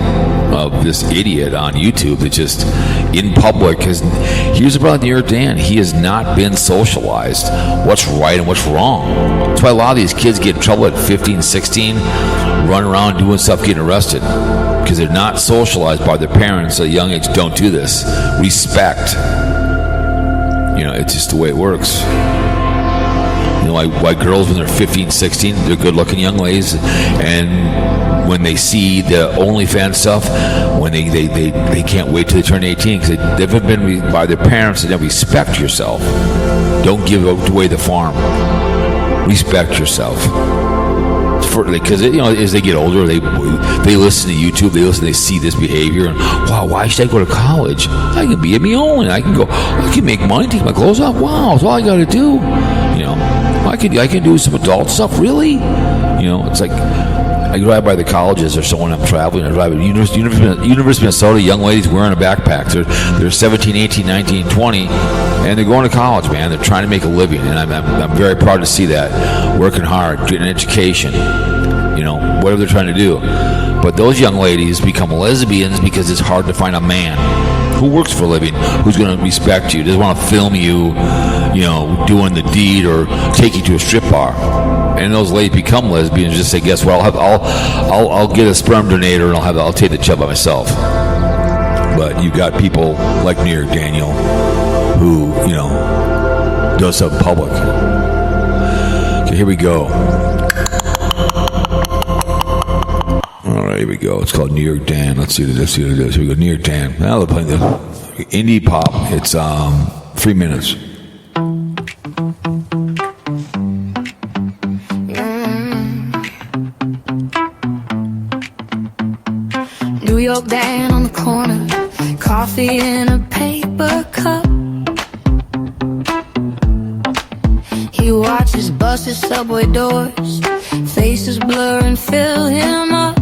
of this idiot on YouTube that just in public has. Here's the problem with New York Dan. He has not been socialized. What's right and what's wrong. That's why a lot of these kids get in trouble at 15, 16, run around doing stuff, getting arrested. Because they're not socialized by their parents at a young age. Don't do this. Respect. It's just the way it works. Why girls, when they're 15, 16, they're good-looking young ladies, and when they see the OnlyFans stuff, when they can't wait till they turn 18 because they've been by their parents. And then respect yourself. Don't give away the farm. Respect yourself. Because as they get older, they listen to YouTube, they see this behavior, and wow, why should I go to college? I can be at me own. I can make money, take my clothes off. Wow, that's all I got to do. I can do some adult stuff. Really, it's like I drive by the colleges or so when I'm traveling. I drive by University of Minnesota. Young ladies wearing a backpack. They're 17, 18, 19, 20, and they're going to college. Man, they're trying to make a living, and I'm very proud to see that. Working hard, getting an education. Whatever they're trying to do. But those young ladies become lesbians because it's hard to find a man who works for a living, who's going to respect you, doesn't want to film you, doing the deed or take you to a strip bar. And those ladies become lesbians. Just say, guess what? I'll get a sperm donator and I'll take the chub by myself. But you got people like New York Daniel, who does stuff in public. Okay, here we go. All right, here we go. It's called New York Dan. Let's see what it is. Here we go. New York Dan. Now they're playing the indie pop. It's 3 minutes. New York Dan on the corner, coffee in a paper cup. He watches buses, subway doors, faces blur and fill him up.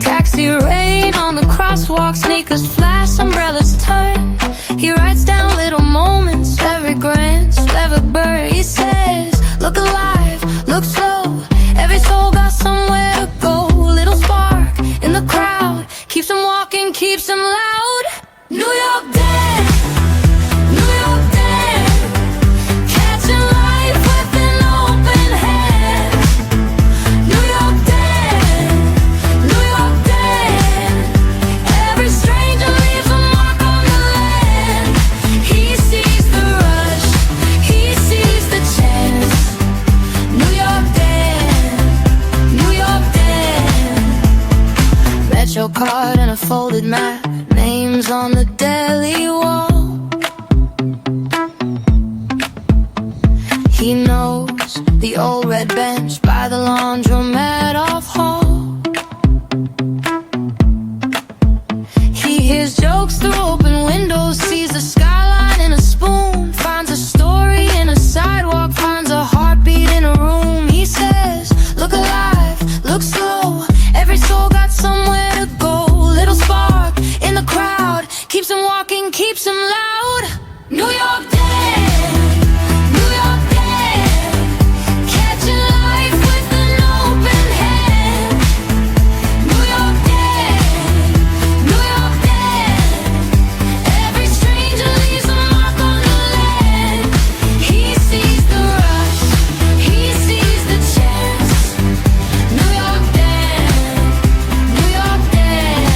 Taxi rain on the crosswalk, sneakers flash, umbrellas turn. He writes down little moments, every glance, every bird. folded map, names on the deli wall. He knows the old red bench by the laundromat off hall. He hears jokes through open windows, sees the skyline in a spoon, finds a story in a sidewalk, finds a heartbeat in a room. He says, look alive, look slow, every soul got somewhere to go. Little spark in the crowd, keeps him walking, keeps him loud. New York dead, New York dead, catching life with an open hand. New York dead, New York dead, every stranger leaves a mark on the land. He sees the rush, he sees the chance. New York dead, New York dead.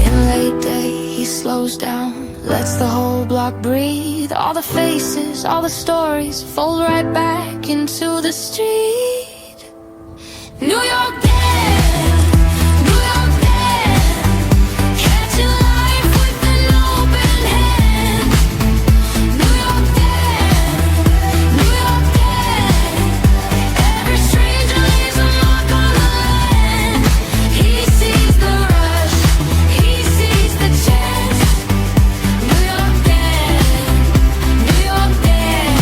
In late day he slows down, lets the whole block breathe. All the faces, all the stories fold right back into the street. New York dead, New York dead, catching life with an open hand. New York dead, New York dead, every stranger leaves a mark on the land. He sees the rush, he sees the chance. New York dead, New York dead.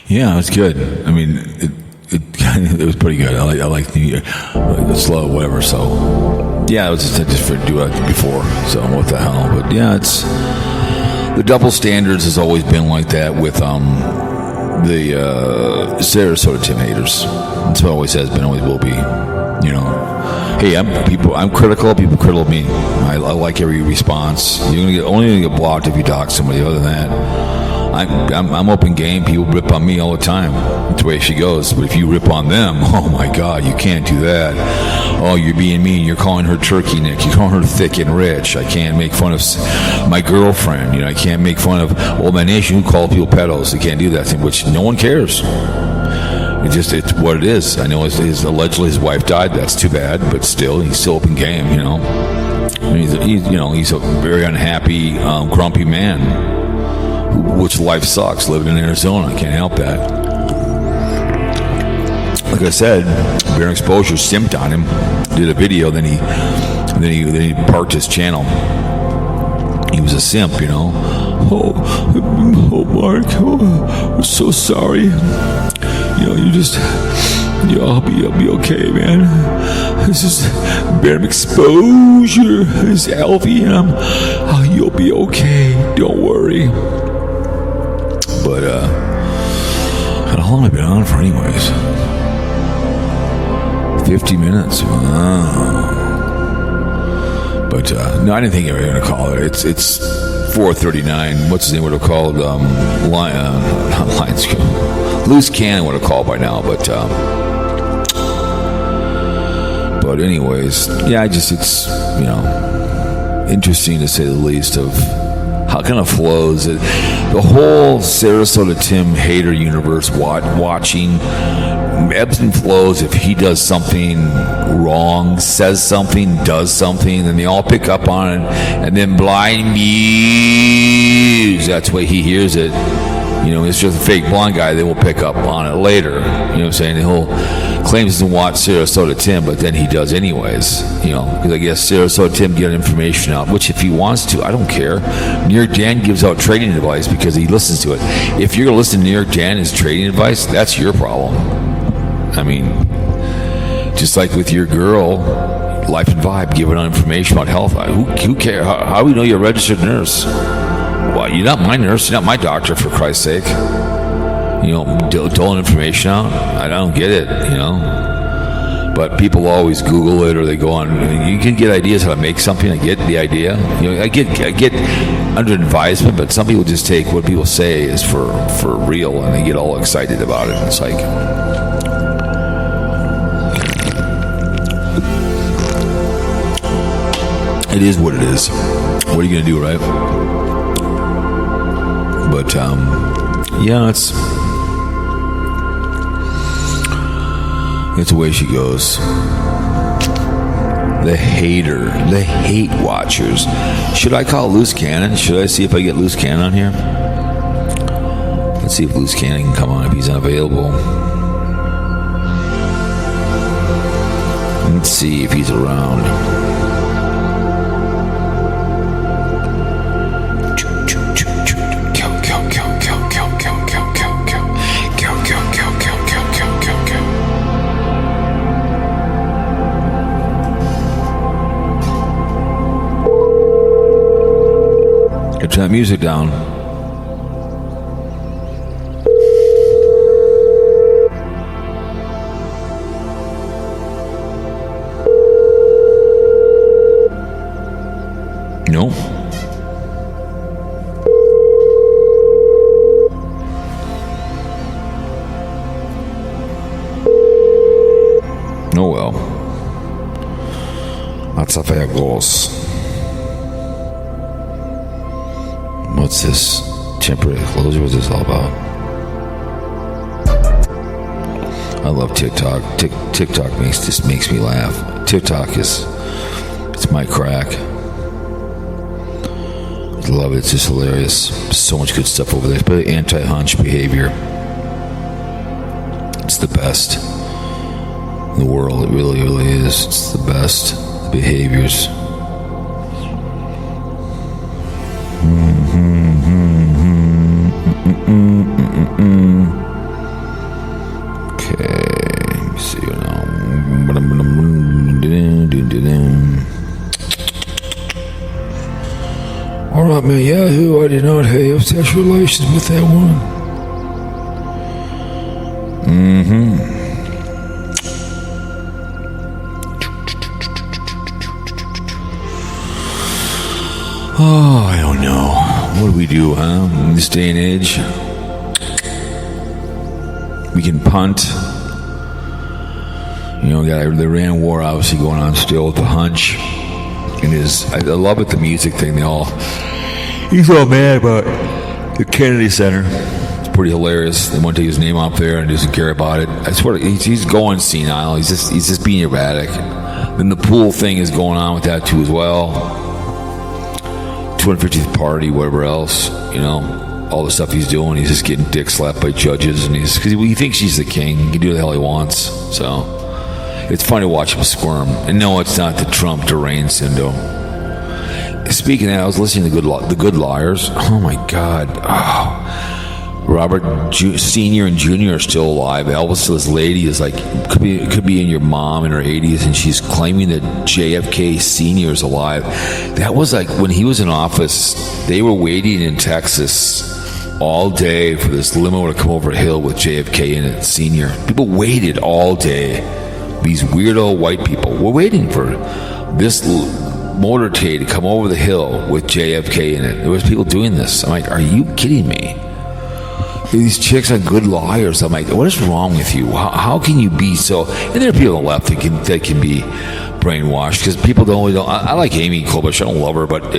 Yeah, it was good. I mean, it was pretty good. I like the slow, whatever. So, yeah, it was just for do it before. So, what the hell? But yeah, it's the double standards has always been like that with the Sarasota Tim haters. That's what it always has been, always will be. You know, hey, I'm critical. People critical of me. I like every response. You're only gonna get blocked if you dox somebody. Other than that, I'm open game. People rip on me all the time. That's the way she goes. But if you rip on them, oh my God, you can't do that. Oh, you're being mean. You're calling her turkey neck. You're calling her thick and rich. I can't make fun of my girlfriend. You know, I can't make fun of Old Man Nation who call people pedos. They can't do that thing, which no one cares. It's what it is. I know allegedly his wife died. That's too bad, but still, he's still open game. You know, he's a very unhappy, grumpy man. Which life sucks living in Arizona. I can't help that. Like I said, Barium Exposure simped on him, did a video, then he parked his channel. He was a simp, you know. Oh, Mark, I'm so sorry. You know, I'll be okay, man. This is Barium Exposure. It's Alfie, and you'll be okay. Don't worry. But how long have I been on for, anyways? 50 minutes. Wow. But no, I didn't think you were going to call it. It's 4:39. What's his name would have called? Not Lions. Loose Cannon would have called by now. But anyways, yeah, it's interesting to say the least of how kind of flows it. The whole Sarasota Tim hater universe watching ebbs and flows. If he does something wrong, says something, does something, then they all pick up on it, and then blind muse. That's the way he hears it. You know, it's just a fake blonde guy. They will pick up on it later. You know what I'm saying? He'll claims to watch Sarasota Tim, but then he does anyways. You know, because I guess Sarasota Tim get information out, which if he wants to, I don't care. New York Dan gives out trading advice because he listens to it. If you're going to listen to New York Dan as trading advice, that's your problem. I mean, just like with your girl, Life and Vibe, giving out information about health. Who cares? How do we know you're a registered nurse? Well, you're not my nurse. You're not my doctor, for Christ's sake. You know, doling information out. I don't get it, you know. But people always Google it, or they go on. You can get ideas how to make something. I get the idea. You know, I get under advisement, but some people just take what people say is for real, and they get all excited about it. It's like, it is what it is. What are you gonna do, right? But yeah, it's the way she goes. The hate watchers. Should I call Loose Cannon? Should I see if I get Loose Cannon on here? Let's see if Loose Cannon can come on if he's unavailable. Let's see if he's around. Turn that music down. No. Oh well. That's how it goes. What's this? Temporary closure? What's this all about? I love TikTok. TikTok makes me laugh. TikTok it's my crack. I love it. It's just hilarious. So much good stuff over there. Especially anti-hunch behavior. It's the best in the world. It really, really is. It's the best. The behaviors. Okay, let me see now. Alright, man, Yahoo, I did not have sexual relations with that one. Oh, I don't know. What do we do, huh? In this day and age, we can punt. You know, got the Iran war obviously going on still with the hunch. And I love it, the music thing. He's all mad about the Kennedy Center. It's pretty hilarious. They want to take his name off there and doesn't care about it. I swear, he's going senile. He's just being erratic. Then the pool thing is going on with that too as well. 250th party, whatever else, you know, all the stuff he's doing. He's just getting dick slapped by judges, and because he thinks he's the king. He can do what the hell he wants. So it's funny to watch him squirm. And no, it's not the Trump deranged syndrome. Speaking of that, I was listening to The Good Liars. Oh my God. Oh. Robert Sr. and Jr. are still alive. Elvis, this lady is like, could be in your mom in her 80s, and she's claiming that JFK Sr. is alive. That was like when he was in office, they were waiting in Texas all day for this limo to come over a hill with JFK in it, Sr. People waited all day. These weirdo white people were waiting for this motorcade to come over the hill with JFK in it. There was people doing this. I'm like, are you kidding me? These chicks are good liars. I'm like, what is wrong with you? How can you be so? And there are people on the left that can be brainwashed, because people don't. I like Amy Klobuchar. I don't love her, but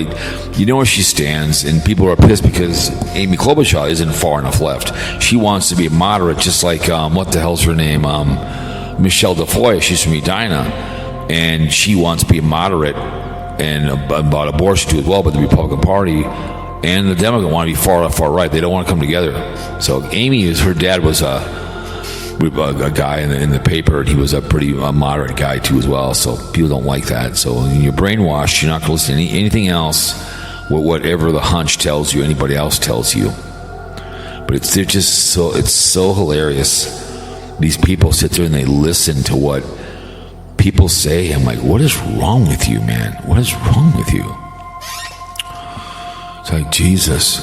you know where she stands, and people are pissed because Amy Klobuchar isn't far enough left. She wants to be a moderate, just like what the hell's her name? Michelle DeFoy. She's from Edina, and she wants to be a moderate and about abortion too as well. But the Republican Party and the Democrats want to be far right. They don't want to come together. So Amy her dad was a guy in the paper, and he was a pretty moderate guy too as well. So people don't like that. So when you're brainwashed, you're not going to listen to anything else, whatever the hunch tells you, anybody else tells you. But it's so hilarious. These people sit there and they listen to what people say. I'm like, what is wrong with you, man? What is wrong with you? It's like, Jesus.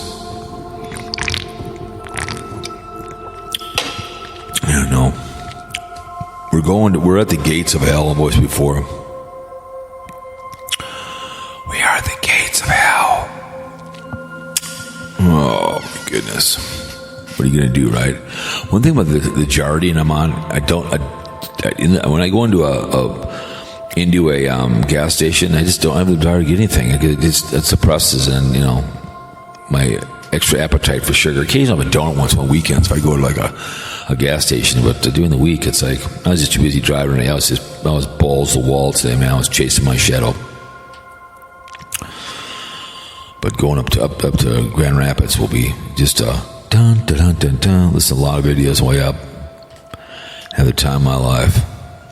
I don't know. We're at the gates of hell, I've voiced before. We are at the gates of hell. Oh, my goodness. What are you going to do, right? One thing about the Jardine I'm on, when I go into a gas station, I just don't have the desire to get anything. It suppresses, and my extra appetite for sugar. Occasionally, I have a donut once on weekends if I go to like a gas station. But during the week, it's like I was just too busy driving. I was balls to the wall today, man. I was chasing my shadow. But going up to Grand Rapids will be just dun dun dun dun dun. Listen to a lot of videos way up. Have the time of my life.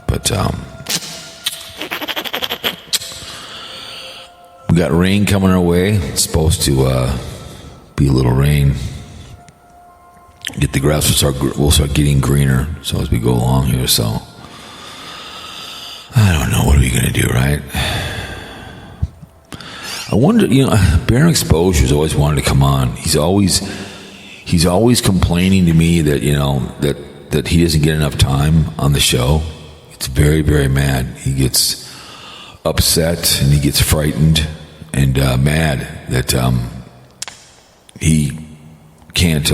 But we got rain coming our way. It's supposed to be a little rain. Get the grass will start getting greener. So as we go along here, so I don't know, what are we gonna do, right? I wonder, Barium Exposure's always wanted to come on. He's always complaining to me that that he doesn't get enough time on the show. It's very, very mad. He gets upset and he gets frightened and mad that he can't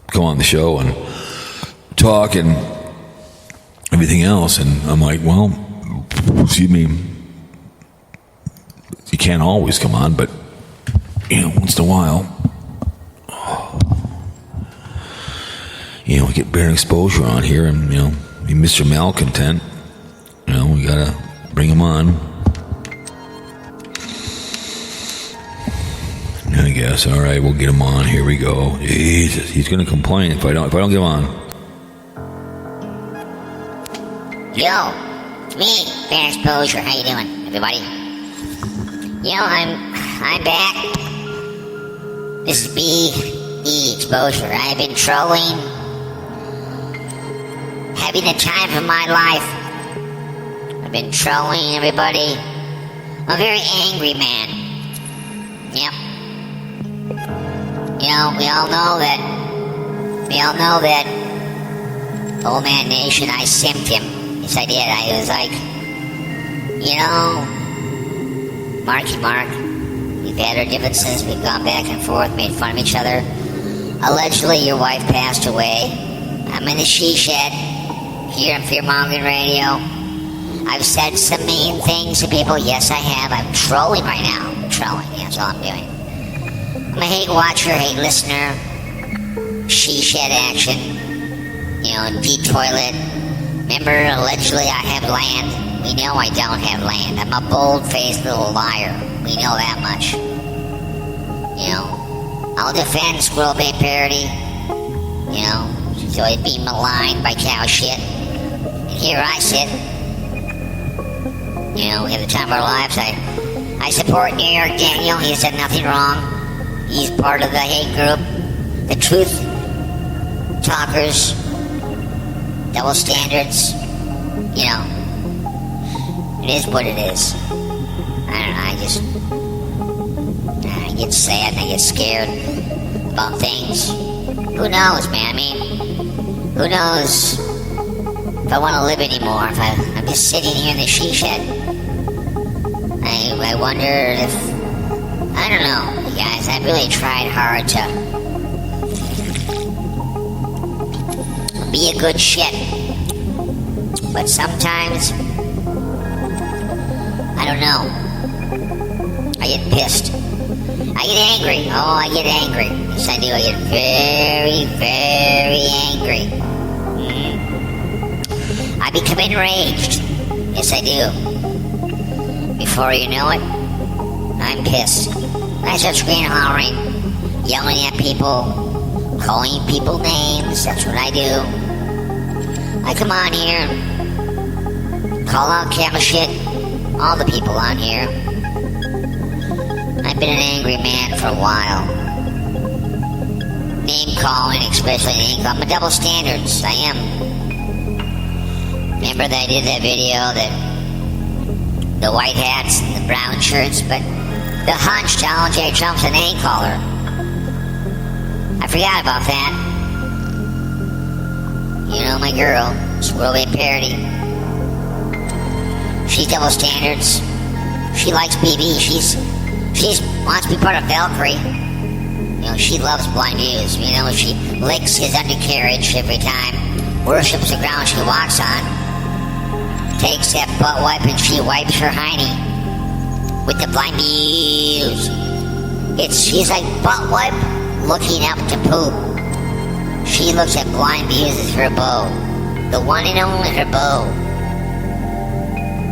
come on the show and talk and everything else. And I'm like, well, excuse me, you can't always come on, but once in a while, we get Barium Exposure on here, and be Mr. Malcontent. We gotta bring him on. I guess. All right, we'll get him on. Here we go. Jesus, he's gonna complain if I don't get him on. Yo, it's me, Barium Exposure. How you doing, everybody? I'm back. This is BE Exposure. I've been trolling, having the time of my life. I've been trolling everybody. I'm a very angry man. Yep. We all know that Old Man Nation, I simped him. Yes, I did. I was like, Mark, we've had our differences, we've gone back and forth, made fun of each other. Allegedly, your wife passed away. I'm in the she shed, here on Fearmongering Radio. I've said some mean things to people. Yes, I have. I'm trolling right now. I'm trolling. That's all I'm doing. I'm a hate watcher, hate listener. She shed action. D-toilet. Remember, allegedly, I have land. We know I don't have land. I'm a bold-faced little liar. We know that much. I'll defend Squirrel Bay Parody. So it'd be maligned by cow shit. And here I sit. We have the time of our lives. I support New York Daniel. He's done nothing wrong. He's part of the hate group. The truth talkers. Double standards. It is what it is. I don't know, I get sad and I get scared about things. Who knows, man? Who knows if I want to live anymore? If I'm just sitting here in the she shed. I wonder if, I don't know, you guys. I really tried hard to be a good shit. But sometimes, I don't know. I get pissed. I get angry. Oh, I get angry. Yes, I do. I get very, very angry. I become enraged. Yes, I do. Before you know it, I'm pissed. I start screaming, hollering, yelling at people, calling people names. That's what I do. I come on here, call out cattle shit. All the people on here. I've been an angry man for a while. Name calling, especially name calling. I'm a double standards. I am. Remember that I did that video that the white hats and the brown shirts, but the hunch Donald J. Trump's a name caller. I forgot about that. My girl, Squirrel Bay Parody. She's double standards. She likes BB. She wants to be part of Valkyrie. She loves blind views. She licks his undercarriage every time. Worships the ground she walks on. Takes that butt wipe and she wipes her hiney with the blind views. She's like butt wipe looking up to poop. She looks at blind views as her bow. The one and only her bow.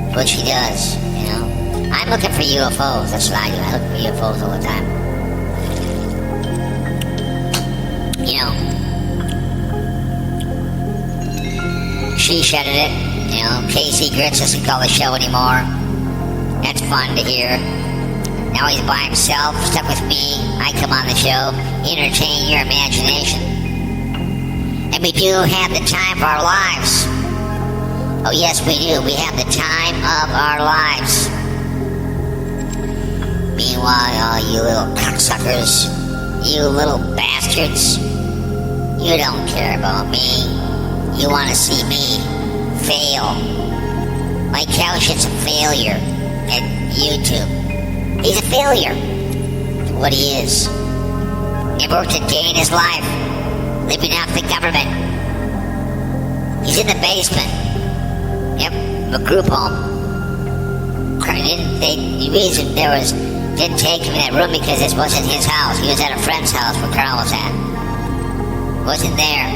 That's what she does, you know. I'm looking for UFOs. That's what I do. I look for UFOs all the time. You know, she shedded it. You know, Casey Grits doesn't call the show anymore. That's fun to hear. Now he's by himself, stuck with me. I come on the show, entertain your imagination. And we do have the time of our lives. Oh yes, we do. We have the time of our lives. Meanwhile, all you little cocksuckers, you little bastards, you don't care about me. You want to see me fail. Mike Cowshit's a failure at YouTube. He's a failure. That's what he is. Never worked a day in his life. Living off the government. He's in the basement. Yep, a group home. The reason didn't take him in that room because this wasn't his house. He was at a friend's house where Carl was at. Wasn't there.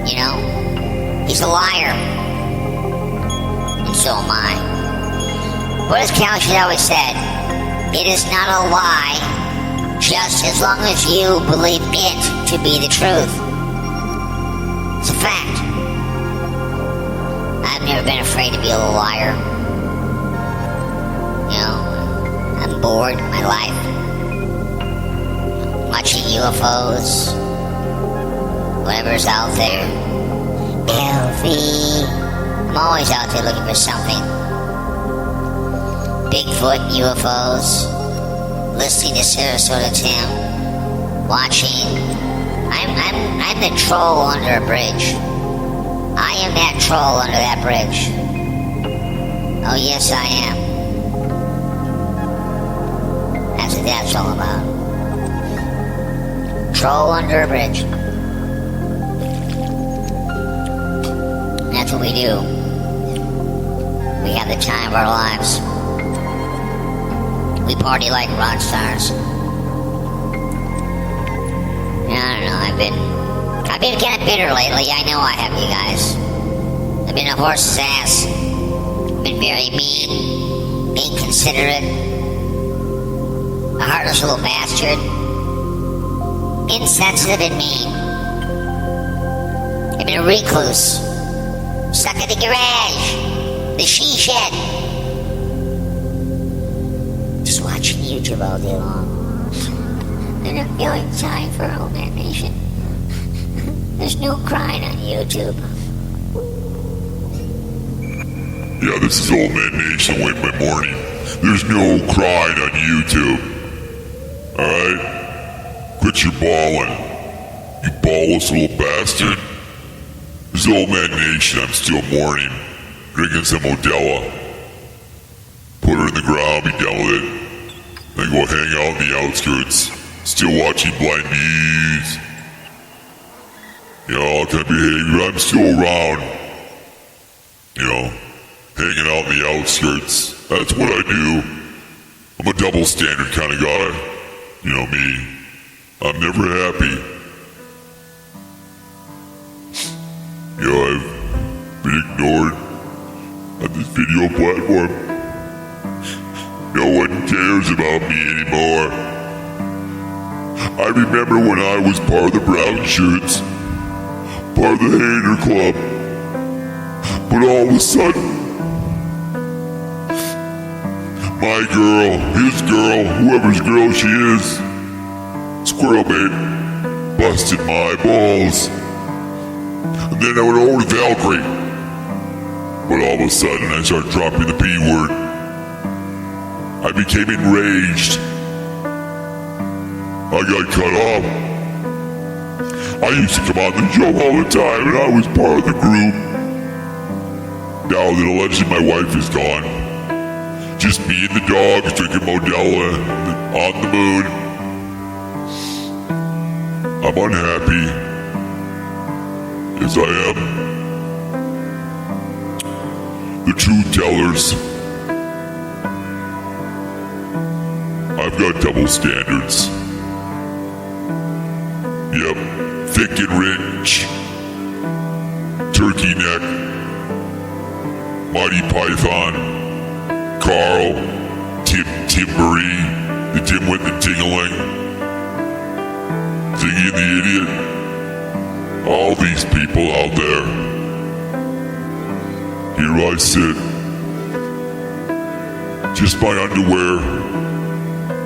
You know? He's a liar. And so am I. What has Cowshit always said? It is not a lie, just as long as you believe it to be the truth. It's a fact. I've never been afraid to be a little liar. You know, I'm bored with my life. Watching UFOs, whatever's out there. Elfie. I'm always out there looking for something. Bigfoot, UFOs, listening to Sarasota Tim, watching. I'm the troll under a bridge. I am that troll under that bridge. Oh yes, I am. That's what that's all about. Troll under a bridge. That's what we do. We have the time of our lives. We party like rock stars. I don't know, I've been kind of bitter lately. I know I have, you guys. I've been a horse's ass. Been very mean, inconsiderate, a heartless little bastard, insensitive and mean. I've been a recluse, stuck in the garage, the she shed. Watching YouTube all day long. And I'm feeling sorry for Old Man Nation. There's no crying on YouTube. Yeah, this is Old Man Nation with my morning. There's no crying on YouTube. Alright? Quit your bawling. You ballless little bastard. This is Old Man Nation. I'm still mourning. Drinking some Modella. Put her in the ground, be done with it. Then go hang out in the outskirts. Still watching Blind Bees. You know, all kind of behavior. I'm still around. You know, hanging out in the outskirts. That's what I do. I'm a double standard kind of guy. You know me. I'm never happy. You know, I've been ignored on this video platform. No one cares about me anymore. I remember when I was part of the brown shirts, part of the hater club. But all of a sudden, my girl, his girl, whoever's girl she is, Squirrel Bait, busted my balls. And then I went over to Valkyrie. But all of a sudden, I started dropping the B word. I became enraged. I got cut off. I used to come on the show all the time and I was part of the group. Now that allegedly my wife is gone, just me and the dogs drinking Modella on the moon. I'm unhappy. Yes, I am. The truth tellers. I I've got double standards. Yep, thick and rich. Turkey neck. Mighty Python. Carl. Tim Marie. The dimwit, the tingling. Ziggy and the idiot. All these people out there. Here I sit. Just my underwear.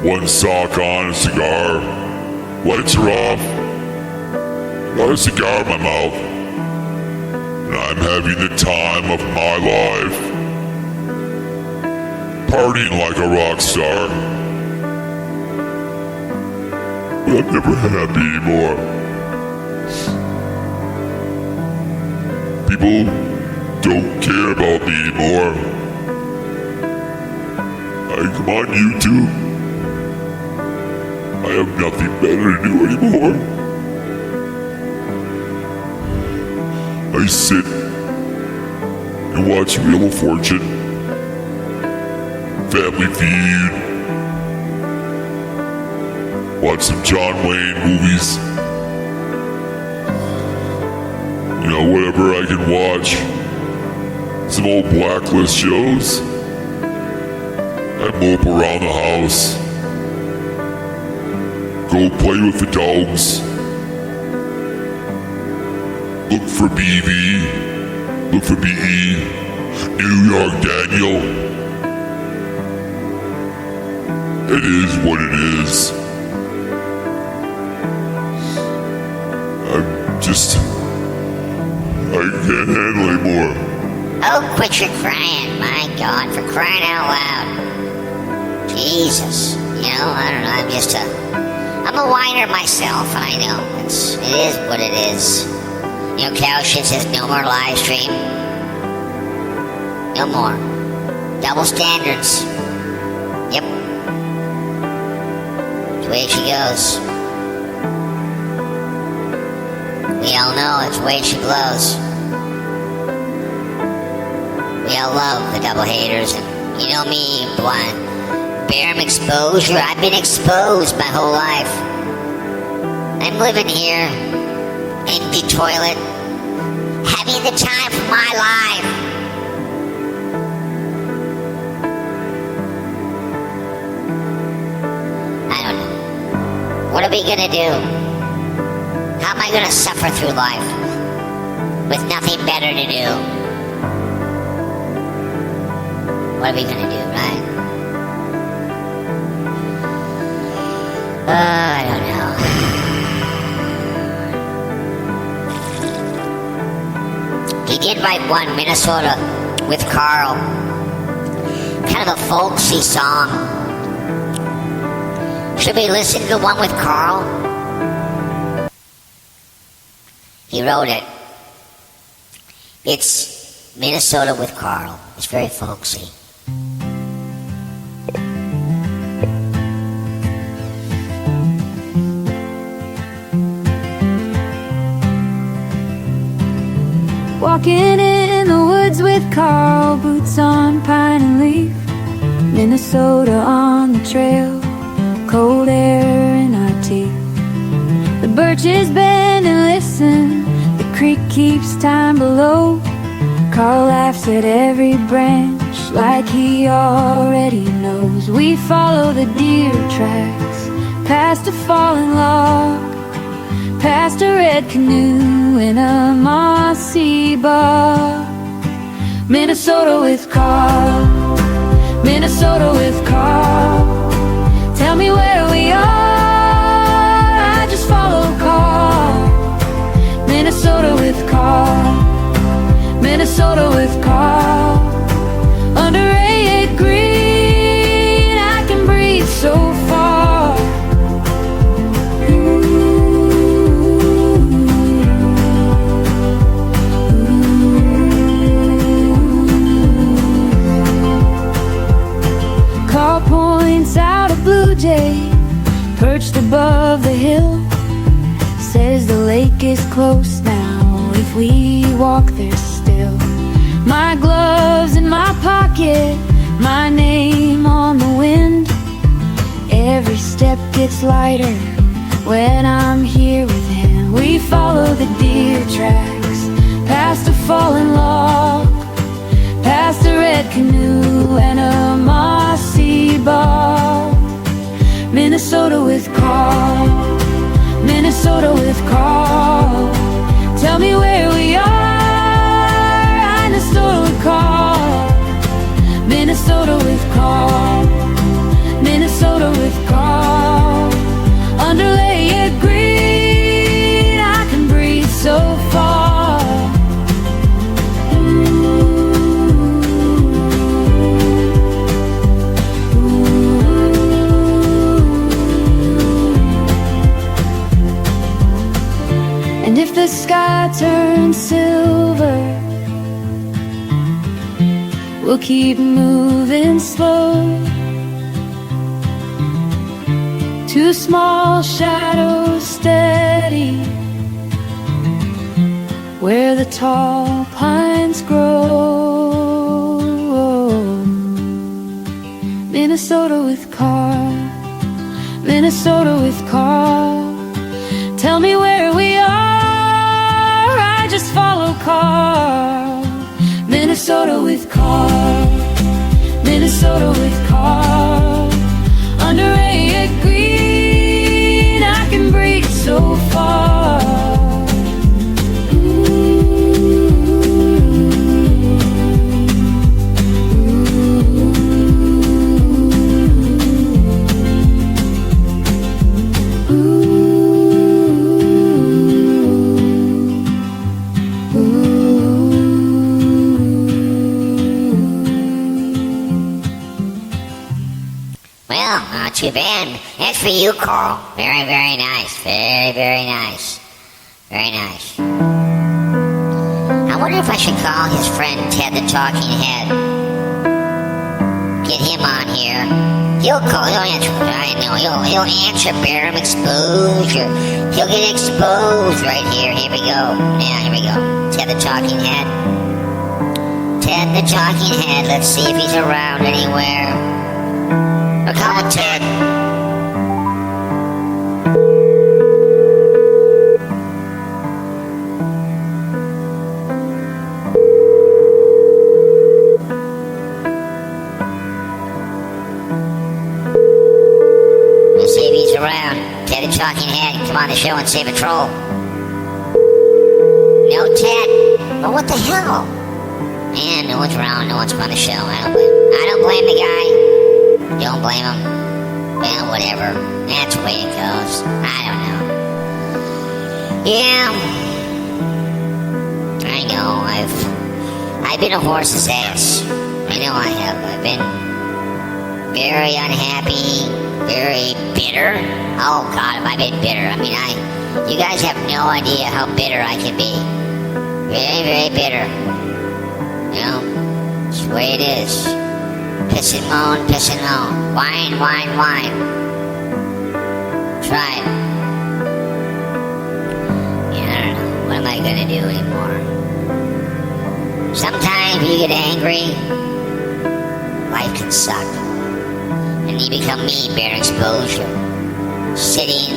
One sock on, a cigar. Lights are off. Got a cigar in my mouth. And I'm having the time of my life. Partying like a rock star. But I'm never happy anymore. People don't care about me anymore. I come on YouTube. I have nothing better to do anymore. I sit and watch Wheel of Fortune, Family Feud, watch some John Wayne movies. You know, whatever I can watch. Some old Blacklist shows. I mope around the house. Go play with the dogs. Look for BV. Look for BE. New York Daniel. It is what it is. I can't handle anymore. Oh, quit your crying, my God, for crying out loud. Jesus. You know, I don't know, I'm a whiner myself, I know. It is what it is. You know, Cow Shit says no more live stream. No more. Double standards. Yep. That's the way she goes. We all know it's the way she blows. We all love the double haters, and you know me, Barium exposure. I've been exposed my whole life. I'm living here in the toilet, having the time of my life. I don't know. What are we gonna do? How am I gonna suffer through life with nothing better to do? What are we gonna do, right? I don't know. He did write one, Minnesota, with Carl. Kind of a folksy song. Should we listen to the one with Carl? He wrote it. It's Minnesota with Carl. It's very folksy. Walking in the woods with Carl, boots on pine and leaf. Minnesota on the trail, cold air in our teeth. The birches bend and listen, the creek keeps time below. Carl laughs at every branch like he already knows. We follow the deer tracks, past a fallen log, past a red canoe in a mossy bog. Minnesota with Carl, Minnesota with Carl. Tell me where we are, I just follow Carl. Minnesota with Carl, Minnesota with Carl. Under 88 green, I can breathe so far. Carl points out a blue jay perched above the hill. Says the lake is close now if we walk there still. My gloves in my pocket, my name on the wind. step gets lighter when I'm here with him. We follow the deer tracks, past a fallen log, past a red canoe and a mossy bog. Minnesota with Carl, Minnesota with Carl. Tell me where we are, Minnesota with Carl, Minnesota with Carl, Minnesota with Carl. Under layered green, I can breathe so far. And if the sky turns silver, we'll keep moving slow. Two small shadows steady where the tall pines grow. Minnesota with Carl, Minnesota with Carl. Tell me where we are, I just follow Carl. Minnesota with Carl, Minnesota with Carl. Under a green, I can breathe so far. Well, not too bad. That's for you, Carl. Very, very nice. Very, very nice. Very nice. I wonder if I should call his friend Ted the Talking Head. Get him on here. He'll answer. I know. He'll answer Barium exposure. He'll get exposed right here. Here we go. Yeah, here we go. Ted the Talking Head. Ted the Talking Head. Let's see if he's around anywhere. We'll call it Ted. We'll see if he's around. Ted the Talking Head, come on the show and save a troll. No Ted. But what the hell? Man, no one's around, no one's on the show. I don't blame the guy. Don't blame him. Well, whatever. That's the way it goes. I don't know. Yeah. I know. I've been a horse's ass. I know I have. I've been very unhappy, very bitter. Oh God, have I been bitter? I mean, you guys have no idea how bitter I can be. Very, very bitter. You know, it's the way it is. Piss and moan, piss and moan. Whine, whine, whine. Try it. Yeah, I don't know. What am I gonna do anymore? Sometimes you get angry, life can suck. And you become me, Barium exposure. Sitting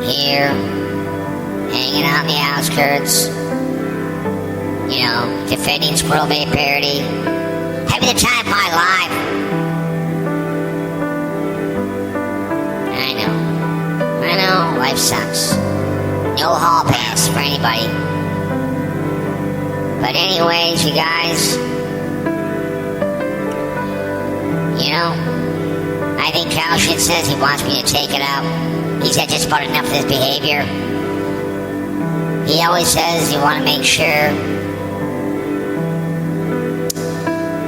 here, hanging out in the outskirts, you know, defending Squirrel Bay parody. Having the time of my life. I know, life sucks. No hall pass for anybody. But anyways, you guys, you know, I think Cowpote says he wants me to take it out. He's had just about enough of this behavior. He always says you want to make sure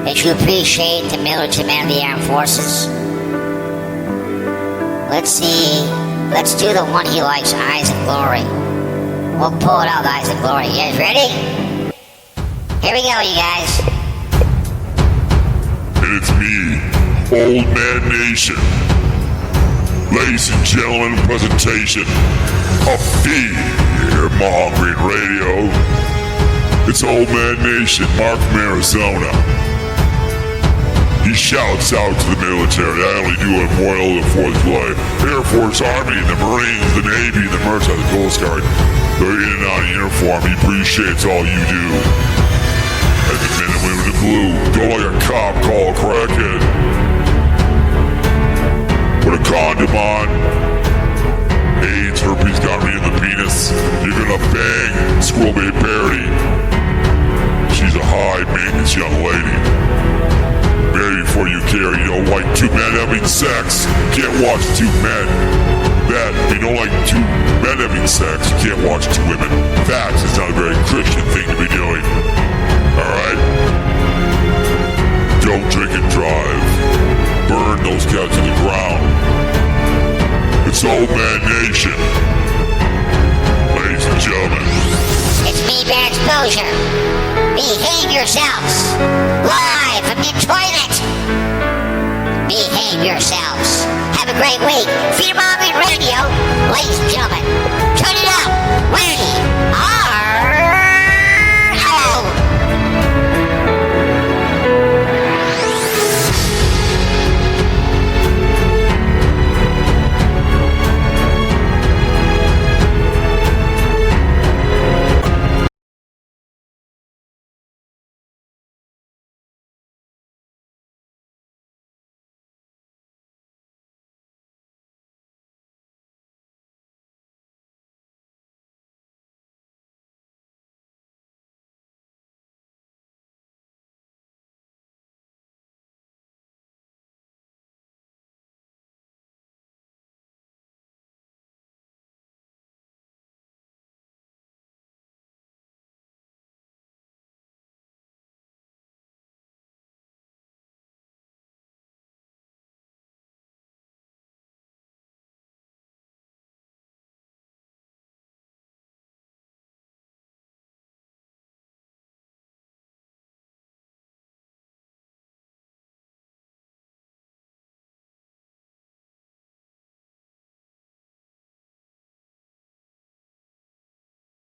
that you appreciate the military man of the armed forces. Let's see. Let's do the one he likes, Eyes of Glory. We'll pull it out, Eyes of Glory. You guys ready? Here we go, you guys. And it's me, Old Man Nation. Ladies and gentlemen, presentation of Fear-mongering Radio. It's Old Man Nation, Mark from Arizona. He's shouts out to the military. I only do it Memorial the 4th of July. Air Force, Army, the Marines, the Navy, the Merchant, the Coast Guard. They're in and out of uniform. He appreciates all you do. And the men and women in blue. Don't like a cop, call a crackhead. Put a condom on. AIDS, herpes, gonorrhea in the penis. You're gonna bang Squirrel Bay Parody. She's a high maintenance young lady. Marry before you care. You don't like two men having sex. You can't watch two men. That, if you don't like two men having sex, you can't watch two women. That is not a very Christian thing to be doing. Alright? Don't drink and drive. Burn those cats to the ground. It's Old Man Nation. Ladies and gentlemen. It's me, Bear Exposure. Behave yourselves. Live from the toilet. Behave yourselves. Have a great week. Fear Mom Radio. Ladies and gentlemen.